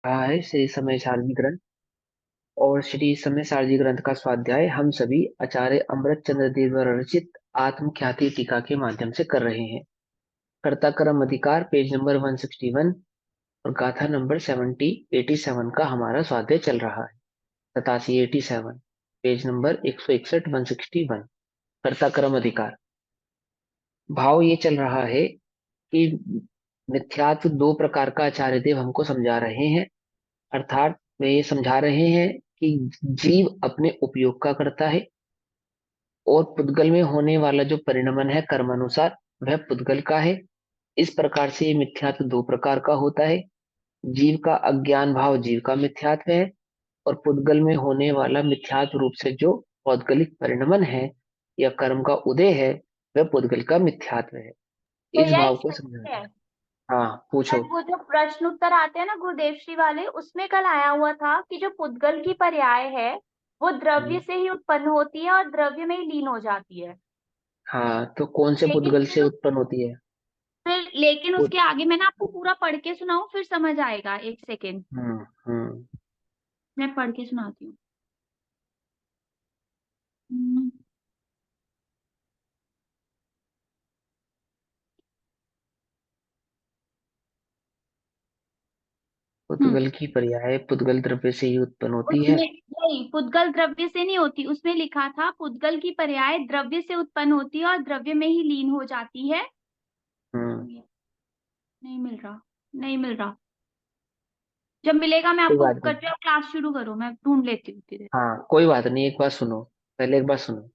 रहा है श्री समय सारणी ग्रंथ। और श्री समय सारणी ग्रंथ का स्वाध्याय हम सभी आचार्य अमृत चंद्र देव द्वारा रचित आत्म ख्याति टीका के माध्यम से कर रहे हैं। कर्ता कर्म अधिकार पेज नंबर 161 और गाथा नंबर 87 का हमारा स्वाध्याय चल रहा है। 87 पेज नंबर 161 161। कर्ता कर्म अधिकार। भाव ये चल रहा है कि मिथ्यात्व दो प्रकार का आचार्य देव हमको समझा रहे हैं। अर्थात वे ये समझा रहे हैं कि जीव अपने उपयोग का करता है और पुद्गल में होने वाला जो परिणमन है कर्मानुसार वह पुद्गल का है। इस प्रकार से ये मिथ्यात्व दो प्रकार का होता है। जीव का अज्ञान भाव जीव का मिथ्यात्व है और पुद्गल में होने वाला मिथ्यात्व रूप से जो पौद्गलिक परिणमन है या कर्म का उदय है वह पुद्गल का मिथ्यात्व है। इस भैया भाव एक को समझा। सेकंड है। हाँ पूछो। बट वो जो प्रश्न उत्तर आते हैं ना गुरुदेव श्री वाले, उसमें कल आया हुआ था कि जो पुद्गल की पर्याय है वो द्रव्य हम्म, से ही उत्पन्न होती है और द्रव्य में ही लीन हो जाती है। हाँ तो कौन से लेकिन पुद्गल से फिर उत्पन्न होती है? लेकिन पुद- उसके आगे मैं ना आपको पूरा पढ़ के सुनाऊं, फिर समझ आएगा। एक सेकेंड, हम्म। मैं पढ़ के सुनाती हूँ। हम्म, हम्म। पुद्गल की पर्याय पुद्गल द्रव्य से ही उत्पन्न होती है। उसमें नहीं, पुद्गल द्रव्य से नहीं होती। उसमें लिखा था पुद्गल की पर्याय द्रव्य से उत्पन्न होती है और द्रव्य में ही लीन हो जाती है। हम्म। नहीं मिल रहा, नहीं मिल रहा। जब मिलेगा मैं कोई आपको बात नहीं। करती हूँ। क्लास शुरू करो, मैं ढूंढ लेती हूँ उतनी देर। हाँ कोई बात नहीं, एक बात सुनो। पहले एक बात सुनो।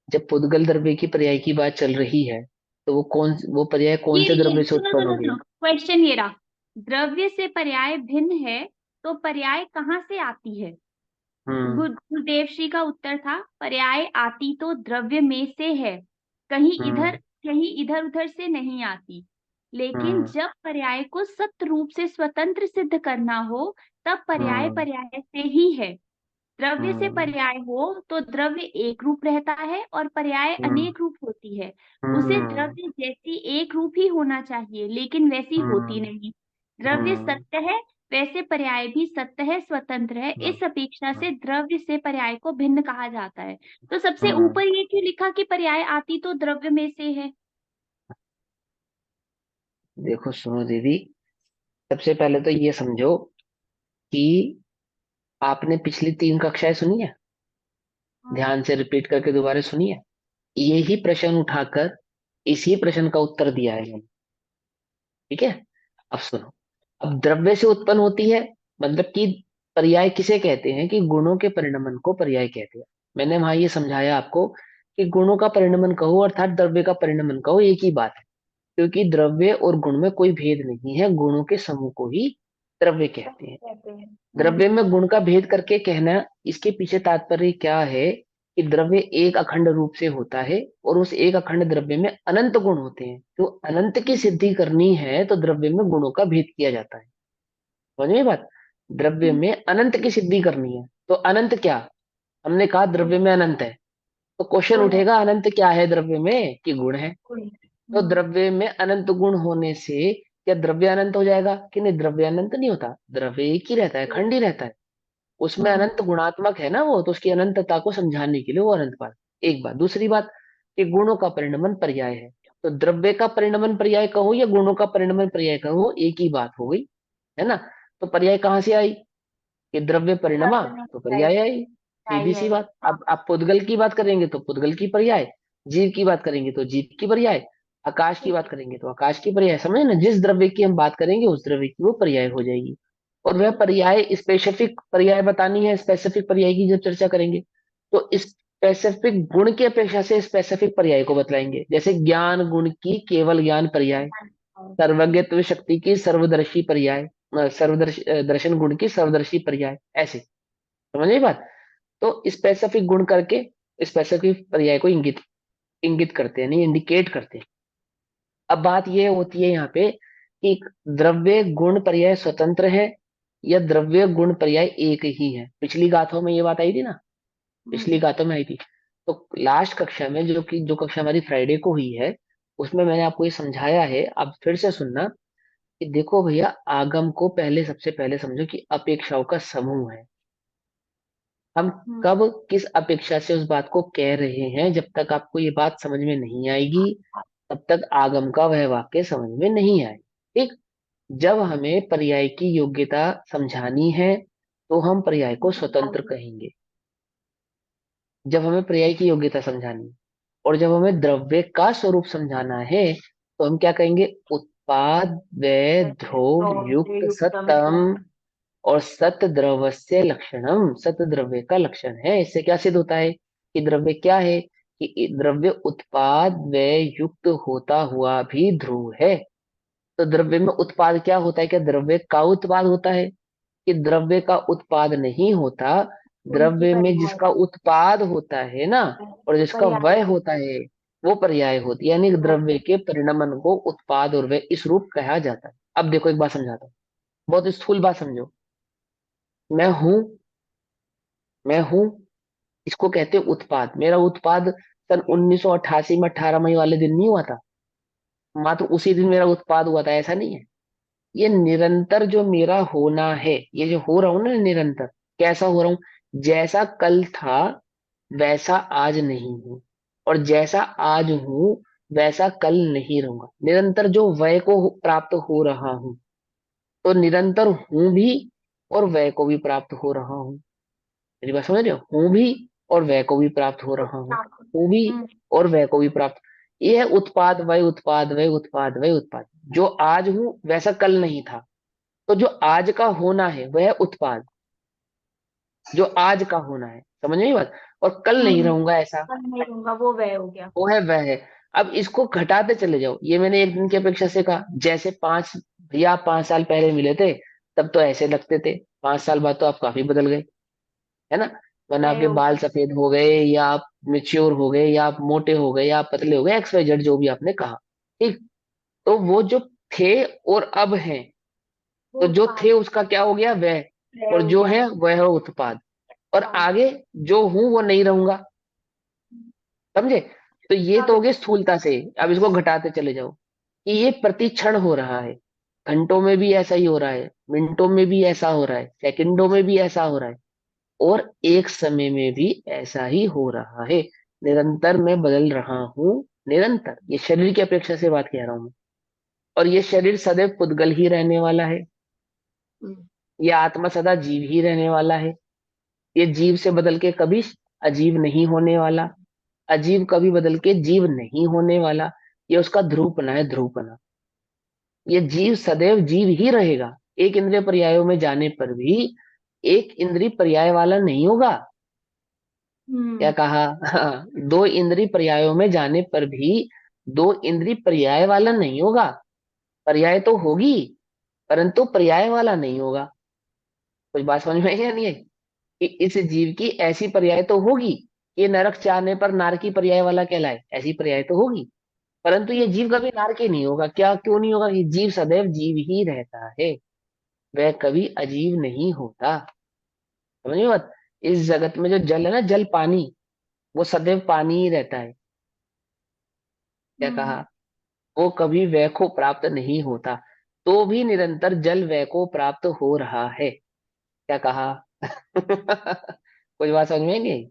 जब पुद्गल द्रव्य की पर्याय की बात चल रही है तो वो पर्याय कौन ये से ये द्रव्य से सुनो उत्पन्न सुनो होगी? सुनो, क्वेश्चन ये रहा। द्रव्य से पर्याय भिन्न है तो पर्याय कहाँ से आती है? हम्म। गुरुदेव श्री का उत्तर था, पर्याय आती तो द्रव्य में से है, कहीं इधर, हम्म। कहीं इधर उधर से नहीं आती। लेकिन हम्म। जब पर्याय को सत्य रूप से स्वतंत्र सिद्ध करना हो तब पर्याय हम्म। पर्याय से ही है। द्रव्य से हम्म। पर्याय हो तो द्रव्य एक रूप रहता है और पर्याय हम्म। अनेक रूप होती है। उसे हम्म। द्रव्य जैसी एक रूप ही होना चाहिए, लेकिन वैसी होती हम्म। नहीं। द्रव्य हम्म। सत्य है, वैसे पर्याय भी सत्य है, स्वतंत्र है। हम्म। इस अपेक्षा हम्म। से द्रव्य से पर्याय को भिन्न कहा जाता है। तो सबसे हम्म। ऊपर ये क्यों लिखा कि पर्याय आती तो द्रव्य में से है? देखो सुनो दीदी, सबसे पहले तो ये समझो कि आपने पिछली 3 कक्षाएं सुनी है। हाँ। ध्यान से रिपीट करके दोबारा सुनिए। यही प्रश्न उठाकर इसी प्रश्न का उत्तर दिया है मैंने। ठीक है। अब सुनो। अब द्रव्य से उत्पन्न होती है मतलब कि पर्याय किसे कहते हैं कि गुणों के परिणमन को पर्याय कहते हैं। मैंने वहां ये समझाया आपको कि गुणों का परिणमन कहो अर्थात द्रव्य का परिणमन कहो एक ही बात है। क्योंकि द्रव्य और गुण में कोई भेद नहीं है, गुणों के समूह को ही द्रव्य कहते हैं। कहते हैं। द्रव्य में गुण का भेद करके कहना, इसके पीछे तात्पर्य क्या है कि द्रव्य एक अखंड रूप से होता है और उस एक अखंड द्रव्य में अनंत गुण होते हैं। तो अनंत की सिद्धि करनी है तो द्रव्य में गुणों का भेद किया जाता है। समझ में बात? द्रव्य हम्म, में अनंत की सिद्धि करनी है तो अनंत क्या? हमने कहा द्रव्य में अनंत है। तो क्वेश्चन गुण है। उठेगा अनंत क्या है द्रव्य में कि गुण है। गुण। तो द्रव्य में अनंत गुण होने से क्या द्रव्य अनंत हो जाएगा कि नहीं? द्रव्य अनंत नहीं होता, द्रव्य एक ही रहता है, खंड ही रहता है। उसमें हाँ। अनंत गुणात्मक है ना वो, तो उसकी अनंतता को समझाने के लिए वो अनंत बात। एक बात। दूसरी बात कि गुणों का परिणमन पर्याय है। तो द्रव्य का परिणमन पर्याय कहो या गुणों का परिणमन पर्याय कहो एक ही बात हो गई, है ना? तो पर्याय कहाँ से आई कि द्रव्य परिणमा, द्रव्य में तो आई। पर्याय आई। सीधी आई सी है। बात। हाँ। अब आप पुद्गल की बात करेंगे तो पुद्गल की पर्याय, जीव की बात करेंगे तो जीव की पर्याय, आकाश की ठीक बात है। करेंगे तो आकाश की पर्याय। समझे ना? जिस द्रव्य की हम बात करेंगे उस द्रव्य की वो पर्याय हो जाएगी। और वह पर्याय स्पेसिफिक पर्याय बतानी है, स्पेसिफिक पर्याय की जब चर्चा करेंगे तो स्पेसिफिक गुण की अपेक्षा से स्पेसिफिक पर्याय को बतलाएंगे। जैसे ज्ञान गुण की केवल ज्ञान पर्याय, सर्वज्ञत्व शक्ति की सर्वदर्शी पर्याय, दर्शन गुण की सर्वदर्शी पर्याय, ऐसे। समझ गई बात? तो स्पेसिफिक गुण करके स्पेसिफिक पर्याय को इंगित इंगित करते हैं, नहीं इंडिकेट करते हैं। अब बात यह होती है यहाँ पे कि द्रव्य गुण पर्याय स्वतंत्र है या द्रव्य गुण पर्याय एक ही है। पिछली गाथाओं में ये बात आई थी ना, पिछली हम्म। गाथाओं में आई थी। तो लास्ट कक्षा में जो कक्षा हमारी फ्राइडे को हुई है उसमें मैंने आपको ये समझाया है, अब फिर से सुनना कि देखो भैया, आगम को पहले सबसे पहले समझो कि अपेक्षाओं का समूह है। हम हम्म। कब किस अपेक्षा से उस बात को कह रहे हैं, जब तक आपको ये बात समझ में नहीं आएगी तब तक आगम का वह वाक्य समझ में नहीं आए। ठीक। जब हमें पर्याय की योग्यता समझानी है तो हम पर्याय को स्वतंत्र कहेंगे। जब हमें पर्याय की योग्यता समझानी है, और जब हमें द्रव्य का स्वरूप समझाना है तो हम क्या कहेंगे? उत्पाद व ध्रुव युक्त सतम, और सत द्रव्यस्य लक्षणम, सत द्रव्य का लक्षण है। इससे क्या सिद्ध होता है कि द्रव्य क्या है? कि द्रव्य उत्पाद व युक्त होता हुआ भी ध्रुव है। तो द्रव्य में उत्पाद क्या होता है? क्या द्रव्य का उत्पाद होता है? कि द्रव्य का उत्पाद नहीं होता। उनकी द्रव्य में पर्याय जिसका उत्पाद होता है ना, और जिसका पर्याय वय होता है, वो पर्याय होती है। यानी द्रव्य के परिणमन को उत्पाद और वय इस रूप कहा जाता है। अब देखो एक बात समझाता हूँ, बहुत स्थूल बात समझो। मैं हूं, मैं हूं, इसको कहते हैं उत्पाद। मेरा उत्पाद सन 1988 में 18 मई वाले दिन नहीं हुआ था, मात्र उसी दिन मेरा उत्पाद हुआ था, ऐसा नहीं है। ये निरंतर जो मेरा होना है, ये जो हो रहा हूं ना निरंतर, कैसा हो रहा हूं? जैसा कल था वैसा आज नहीं हूं, और जैसा आज हूं वैसा कल नहीं रहूंगा। निरंतर जो वय को प्राप्त हो रहा हूं, तो निरंतर हूं भी और वय को भी प्राप्त हो रहा हूं। मेरी बात समझ रहे हो? हूं भी और वह को भी प्राप्त हो रहा हूँ। हूं भी हम्म। और वह को भी प्राप्त। ये है उत्पाद वय, उत्पाद वय, उत्पाद वय, उत्पाद। जो आज हूं वैसा कल नहीं था, तो जो आज का होना है वह उत्पाद। जो आज का होना है, समझ में बात? और कल नहीं हम्म। रहूंगा ऐसा, पर नहीं दूंगा वो वह हो गया। वो है वह है। अब इसको घटाते चले जाओ। ये मैंने एक दिन की अपेक्षा से कहा। जैसे पांच, भैया आप 5 साल पहले मिले थे तब तो ऐसे लगते थे, 5 साल बाद तो आप काफी बदल गए, है ना? वरना वह आपके हो बाल गया। सफेद हो गए, या आप मेच्योर हो गए, या आप मोटे हो गए, या आप पतले हो गए, एक्स वाई जेड जो भी आपने कहा। ठीक। तो वो जो थे और अब हैं, वो तो जो थे उत्पाद उसका क्या हो गया? वह। वह और हो जो गया। है वह है उत्पाद। और उत्पाद। आगे जो हूं वो नहीं रहूंगा। समझे? तो ये तो अब हो गया स्थूलता से। अब इसको घटाते चले जाओ कि ये प्रति क्षण हो रहा है। घंटों में भी ऐसा ही हो रहा है, मिनटों में भी ऐसा हो रहा है, सेकंडों में भी ऐसा हो रहा है, और एक समय में भी ऐसा ही हो रहा है। निरंतर मैं बदल रहा हूँ। निरंतर, ये शरीर की अपेक्षा से बात कह रहा हूँ मैं। और ये शरीर सदैव पुद्गल ही रहने वाला है। हम्म। ये आत्मा सदा जीव ही रहने वाला है। ये जीव से बदल के कभी अजीब नहीं होने वाला। अजीब कभी बदल के जीव नहीं होने वाला। ये उसका ध्रुवपना है, ध्रुवपना। ये जीव सदैव जीव ही रहेगा। एक इंद्रिय पर्यायों में जाने पर भी एक इंद्रिय पर्याय वाला नहीं होगा। क्या हम्म। कहा? हाँ, दो इंद्रिय पर्यायों में जाने पर भी दो इंद्रिय पर्याय वाला नहीं होगा। पर्याय तो होगी, परंतु पर्याय वाला नहीं होगा। कुछ बात समझ में आई या नहीं है? कि इस जीव की ऐसी पर्याय तो होगी कि नरक चाहने पर नार की पर्याय वाला कहलाए, ऐसी पर्याय तो होगी। परंतु ये जीव कभी नार के नहीं होगा। क्या क्यों नहीं होगा? ये जीव सदैव जीव ही रहता है, वह कभी अजीब नहीं होता। समझिए बात? इस जगत में जो जल है ना, जल पानी, वो सदैव पानी ही रहता है। क्या कहा? हम्म। वो कभी वह को प्राप्त नहीं होता, तो भी निरंतर जल वह को प्राप्त हो रहा है। क्या कहा? कुछ बात समझ में नहीं आई? है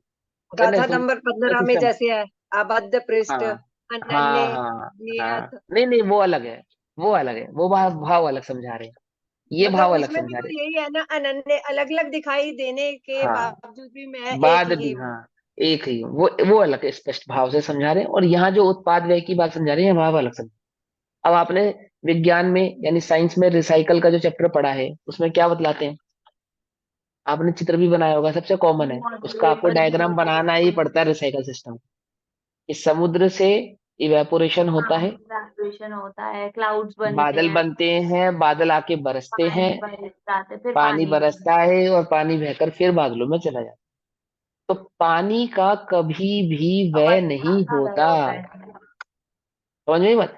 ना? गाथा नंबर 15 में सिस्टम। जैसे है, अबद्ध पृष्ठ, हाँ अनन्य हाँ हाँ हाँ। नियत। नहीं नहीं, वो अलग है, वो अलग है। वो भाव अलग समझा रहे हैं, ये मतलब भाव अलग उसमें भी समझा तो रहे हैं। यही है ना, अनन्य अलग अलग दिखाई देने के हाँ, बावजूद भी मैं एक बाद ही भी हूँ। हाँ, एक ही हूँ। वो अलग है, स्पष्ट भाव से समझा रहे हैं। और यहाँ जो उत्पाद व्यय की बात समझा रहे हैं, भाव अलग समझा। अब आपने विज्ञान में यानी साइंस में रिसाइकल का जो चैप्टर पढ़ा है, उसमें क्या बतलाते हैं? आपने चित्र भी बनाया होगा, सबसे कॉमन है। उसका आपको डायग्राम बनाना ही पड़ता है रिसाइकल सिस्टम। इस समुद्र से इवेपोरेशन होता है, ट्रांसलेशन होता है, क्लाउड्स बनते बादल हैं, बनते हैं, बादल आके बरसते हैं, पानी बरस जाते, फिर पानी पानी बन बरसता है, और पानी बहकर फिर बादलों में चला जाता है। तो पानी का कभी भी व्यय अवस्था नहीं का वह होता। होता है। समझ में मत?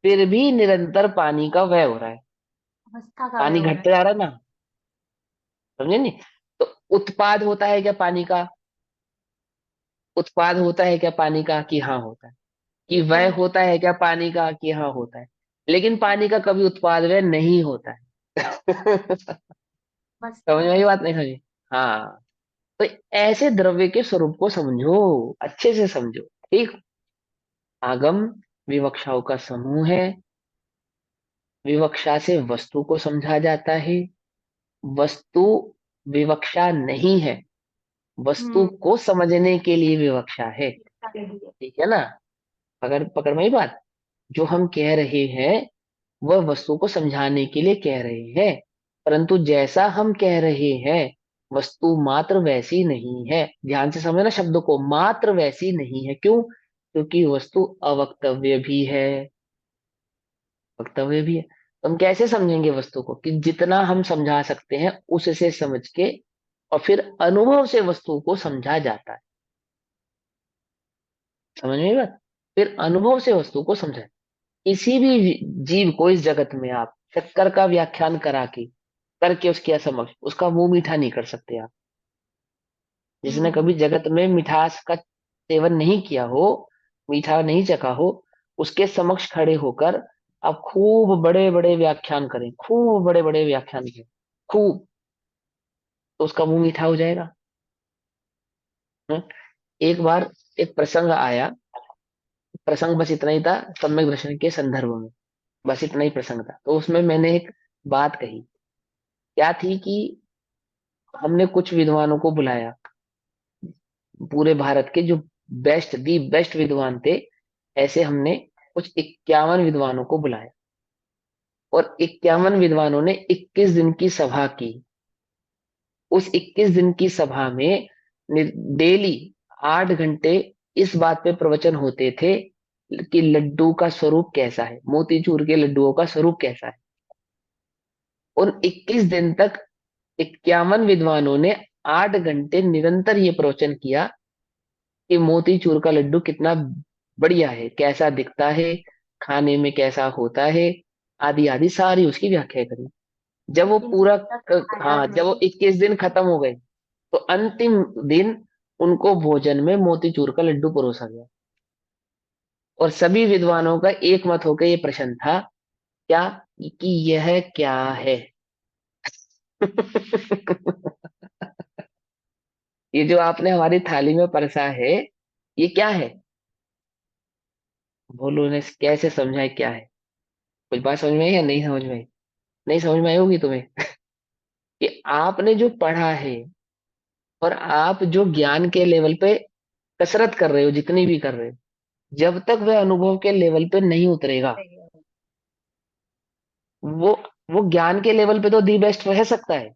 फिर भी निरंतर पानी का व्यय हो रहा है। अवस्था का वह पानी हो रहा घटता जा रहा है ना। समझे नहीं? तो उत्पाद होता है क्या पानी का? उत्पाद होता है क्या पानी का? कि हाँ होता है। है। कि बिल्कुल व्यय नहीं। होता है क्या पानी का? कि हाँ होता है। लेकिन पानी का कभी उत्पादन नहीं होता है। समझ वस्तु। में आई बात, नहीं समझी? हाँ। तो ऐसे द्रव्य के स्वरूप को समझो, अच्छे से समझो। ठीक। आगम विवक्षाओं का समूह है। विवक्षा से वस्तु को समझा जाता है। वस्तु विवक्षा नहीं है, वस्तु हम्म। को समझने के लिए विवक्षा है। शिक्षा के लिए। ठीक है ना? अगर पकड़ में ही बात, जो हम कह रहे हैं वह वस्तु को समझाने के लिए कह रहे हैं, परंतु जैसा हम कह रहे हैं वस्तु मात्र वैसी नहीं है। ध्यान से समझना शब्द को, मात्र वैसी नहीं है। क्यों? क्योंकि वस्तु अवक्तव्य भी है, वक्तव्य भी है। तो हम कैसे समझेंगे वस्तु को? कि जितना हम समझा सकते हैं उससे समझ के, और फिर अनुभव से वस्तु को समझा जाता है। समझ में आई बात? फिर अनुभव से वस्तु को समझा। किसी भी जीव को इस जगत में आप शक्कर का व्याख्यान करा के, करके उसके समक्ष उसका मुंह मीठा नहीं कर सकते आप। जिसने कभी हम्म। जगत में मिठास का सेवन नहीं किया हो, मीठा नहीं चखा हो, उसके समक्ष खड़े होकर आप खूब बड़े बड़े व्याख्यान करें, खूब बड़े बड़े व्याख्यान करें, खूब, तो उसका मुंह मीठा हो जाएगा। हम्म? एक बार एक प्रसंग आया, प्रसंग बस इतना ही था, सम्यक दर्शन के संदर्भ में, बस इतना ही प्रसंग था। तो उसमें मैंने एक बात कही, क्या थी कि हमने कुछ विद्वानों को बुलाया, पूरे भारत के जो बेस्ट, दी बेस्ट विद्वान थे, ऐसे हमने कुछ 51 विद्वानों को बुलाया। और 51 विद्वानों ने 21 दिन की सभा की। उस 21 दिन की सभा में डेली 8 घंटे इस बात पे प्रवचन होते थे कि लड्डू का स्वरूप कैसा है, मोतीचूर के लड्डुओं का स्वरूप कैसा है। उन 21 दिन तक 51 विद्वानों ने 8 घंटे निरंतर ये प्रवचन किया कि मोतीचूर का लड्डू कितना बढ़िया है, कैसा दिखता है, खाने में कैसा होता है, आदि आदि सारी उसकी व्याख्या करी। जब वो लेकिन पूरा जब तक खाया हाँ, जब वो नहीं। 21 दिन खत्म हो गए, तो अंतिम दिन उनको भोजन में मोतीचूर का लड्डू परोसा गया। और सभी विद्वानों का एक मत होकर ये प्रश्न था, क्या? कि यह क्या है? ये जो आपने हमारी थाली में परसा है, ये क्या है? बोलो, उन्हें कैसे समझाए क्या है? कुछ बात समझ में आई या नहीं समझ में आई? नहीं समझ में आई होगी तुम्हें। कि आपने जो पढ़ा है और आप जो ज्ञान के लेवल पे कसरत कर रहे हो, जितनी भी कर रहे हो, जब तक वह अनुभव के लेवल पे नहीं उतरेगा, वो वो ज्ञान के लेवल पे तो दी बेस्ट रह सकता है,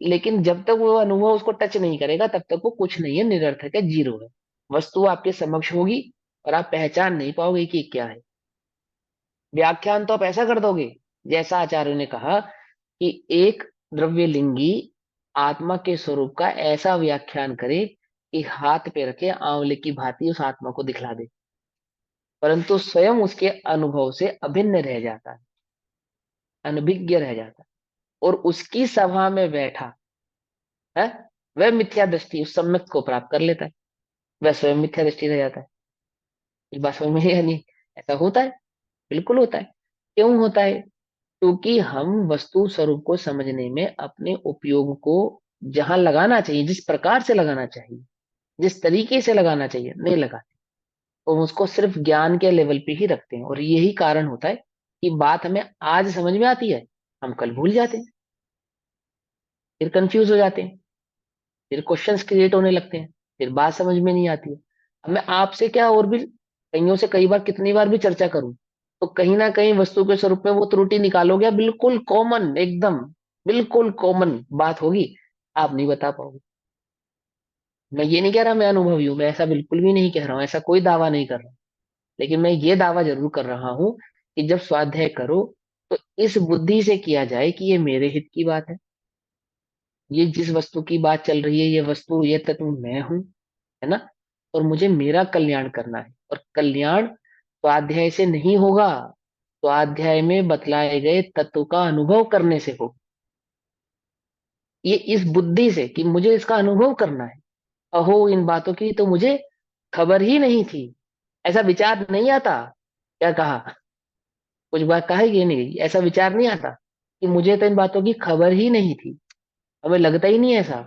लेकिन जब तक वो अनुभव उसको टच नहीं करेगा तब तक वो कुछ नहीं है, निरर्थक है, जीरो है। वस्तु आपके समक्ष होगी और आप पहचान नहीं पाओगे कि क्या है। व्याख्यान तो आप ऐसा कर दोगे, जैसा आचार्य ने कहा कि एक द्रव्यलिंगी आत्मा के स्वरूप का ऐसा व्याख्यान करे कि हाथ पे रखे आंवले की भांति उस आत्मा को दिखला दे, परंतु स्वयं उसके अनुभव से अभिन्न रह जाता है, अनभिज्ञ रह जाता है। और उसकी सभा में बैठा है, वह मिथ्या दृष्टि उस सम्यक को प्राप्त कर लेता है, वह स्वयं मिथ्या दृष्टि रह जाता है। इस बात समझ में है या नहीं? ऐसा होता है, बिल्कुल होता है। क्यों होता है? क्योंकि हम वस्तु स्वरूप को समझने में अपने उपयोग को जहां लगाना चाहिए, जिस प्रकार से लगाना चाहिए, जिस तरीके से लगाना चाहिए, नहीं लगाते। तो उसको सिर्फ ज्ञान के लेवल पे ही रखते हैं, और यही कारण होता है कि बात हमें आज समझ में आती है, हम कल भूल जाते हैं, फिर कंफ्यूज हो जाते हैं, फिर क्वेश्चंस क्रिएट होने लगते हैं, फिर बात समझ में नहीं आती है। अब मैं आपसे क्या और भी कईयों से कई बार, कितनी बार भी चर्चा करूं, तो कहीं ना कहीं वस्तु के स्वरूप में वो त्रुटि निकालोगे, बिल्कुल कॉमन, एकदम बिल्कुल कॉमन बात होगी, आप नहीं बता पाओगे। मैं ये नहीं कह रहा मैं अनुभवी हूं, मैं ऐसा बिल्कुल भी नहीं कह रहा हूं, ऐसा कोई दावा नहीं कर रहा, लेकिन मैं ये दावा जरूर कर रहा हूं कि जब स्वाध्याय करो तो इस बुद्धि से किया जाए कि ये मेरे हित की बात है, ये जिस वस्तु की बात चल रही है, ये वस्तु, ये तत्व मैं हूं, है ना? और मुझे मेरा कल्याण करना है, और कल्याण स्वाध्याय से नहीं होगा, स्वाध्याय में बतलाए गए तत्व का अनुभव करने से हो। ये इस बुद्धि से कि मुझे इसका अनुभव करना है, अहो इन बातों की तो मुझे खबर ही नहीं थी, ऐसा विचार नहीं आता। क्या कहा? कुछ बात कहेगी नहीं गई, ऐसा विचार नहीं आता कि मुझे तो इन बातों की खबर ही नहीं थी, हमें लगता ही नहीं है ऐसा।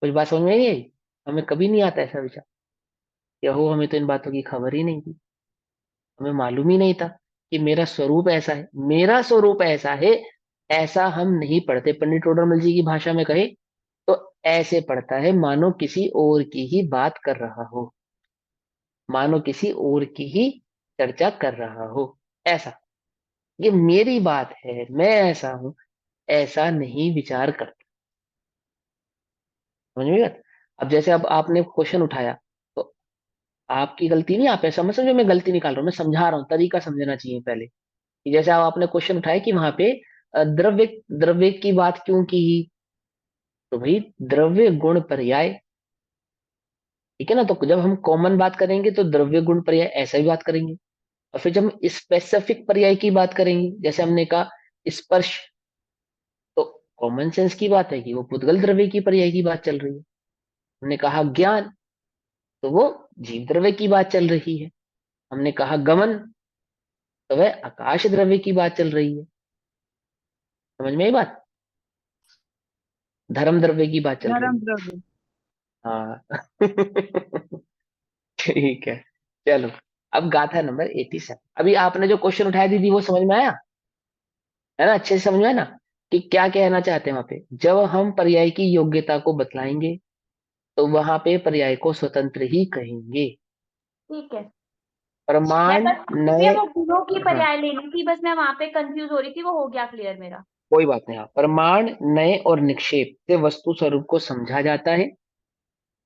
कुछ बात समझ में नहीं आई? हमें कभी नहीं आता ऐसा विचार कि हो हमें तो इन बातों की खबर ही नहीं थी, हमें मालूम ही नहीं था कि मेरा स्वरूप ऐसा है, मेरा स्वरूप ऐसा है। ऐसा हम नहीं पढ़ते, पंडित टोडरमल जी की भाषा में कहे तो ऐसे पढ़ता है मानो किसी और की ही बात कर रहा हो, मानो किसी और की ही चर्चा कर रहा हो। ऐसा, ये मेरी बात है, मैं ऐसा हूं, ऐसा नहीं विचार करता। समझ में बात? अब जैसे अब आपने क्वेश्चन उठाया, तो आपकी गलती नहीं, आप ऐसा मत समझो मैं गलती निकाल रहा हूं, मैं समझा रहा हूँ, तरीका समझना चाहिए पहले। कि जैसे अब आपने क्वेश्चन उठाया कि वहां पे द्रव्य द्रव्य की बात क्यों की, तो भाई द्रव्य गुण पर्याय, ठीक है ना। तो जब हम कॉमन बात करेंगे तो द्रव्य गुण पर्याय ऐसा ही बात करेंगे। और फिर जब हम स्पेसिफिक पर्याय की बात करेंगे, जैसे हमने कहा स्पर्श, तो कॉमन सेंस की बात है कि वो पुद्गल द्रव्य की पर्याय की बात चल रही है। हमने कहा ज्ञान, तो वो जीव द्रव्य की बात चल रही है। हमने कहा गमन, तो वह आकाश द्रव्य की बात चल रही है। समझ में आई बात? धर्म द्रव्य की बात चल रही धर्म है। द्रव्य। हाँ। ठीक है, चलो। अब गाथा नंबर 87, अभी आपने जो क्वेश्चन उठाया दीदी वो समझ में आया है ना, अच्छे से समझ में आया ना कि क्या कहना चाहते हैं वहां पे? जब हम पर्याय की योग्यता को बतलाएंगे तो वहां पे पर्याय को स्वतंत्र ही कहेंगे। ठीक है। मैं प्रमाण बस नए, ये वो गुणों की हाँ पर्याय लेनी थी, बस मैं वहां पे कंफ्यूज हो रही थी, वो हो गया क्लियर मेरा। कोई बात नहीं। हाँ, प्रमाण नए और निक्षेप से वस्तु स्वरूप को समझा जाता है,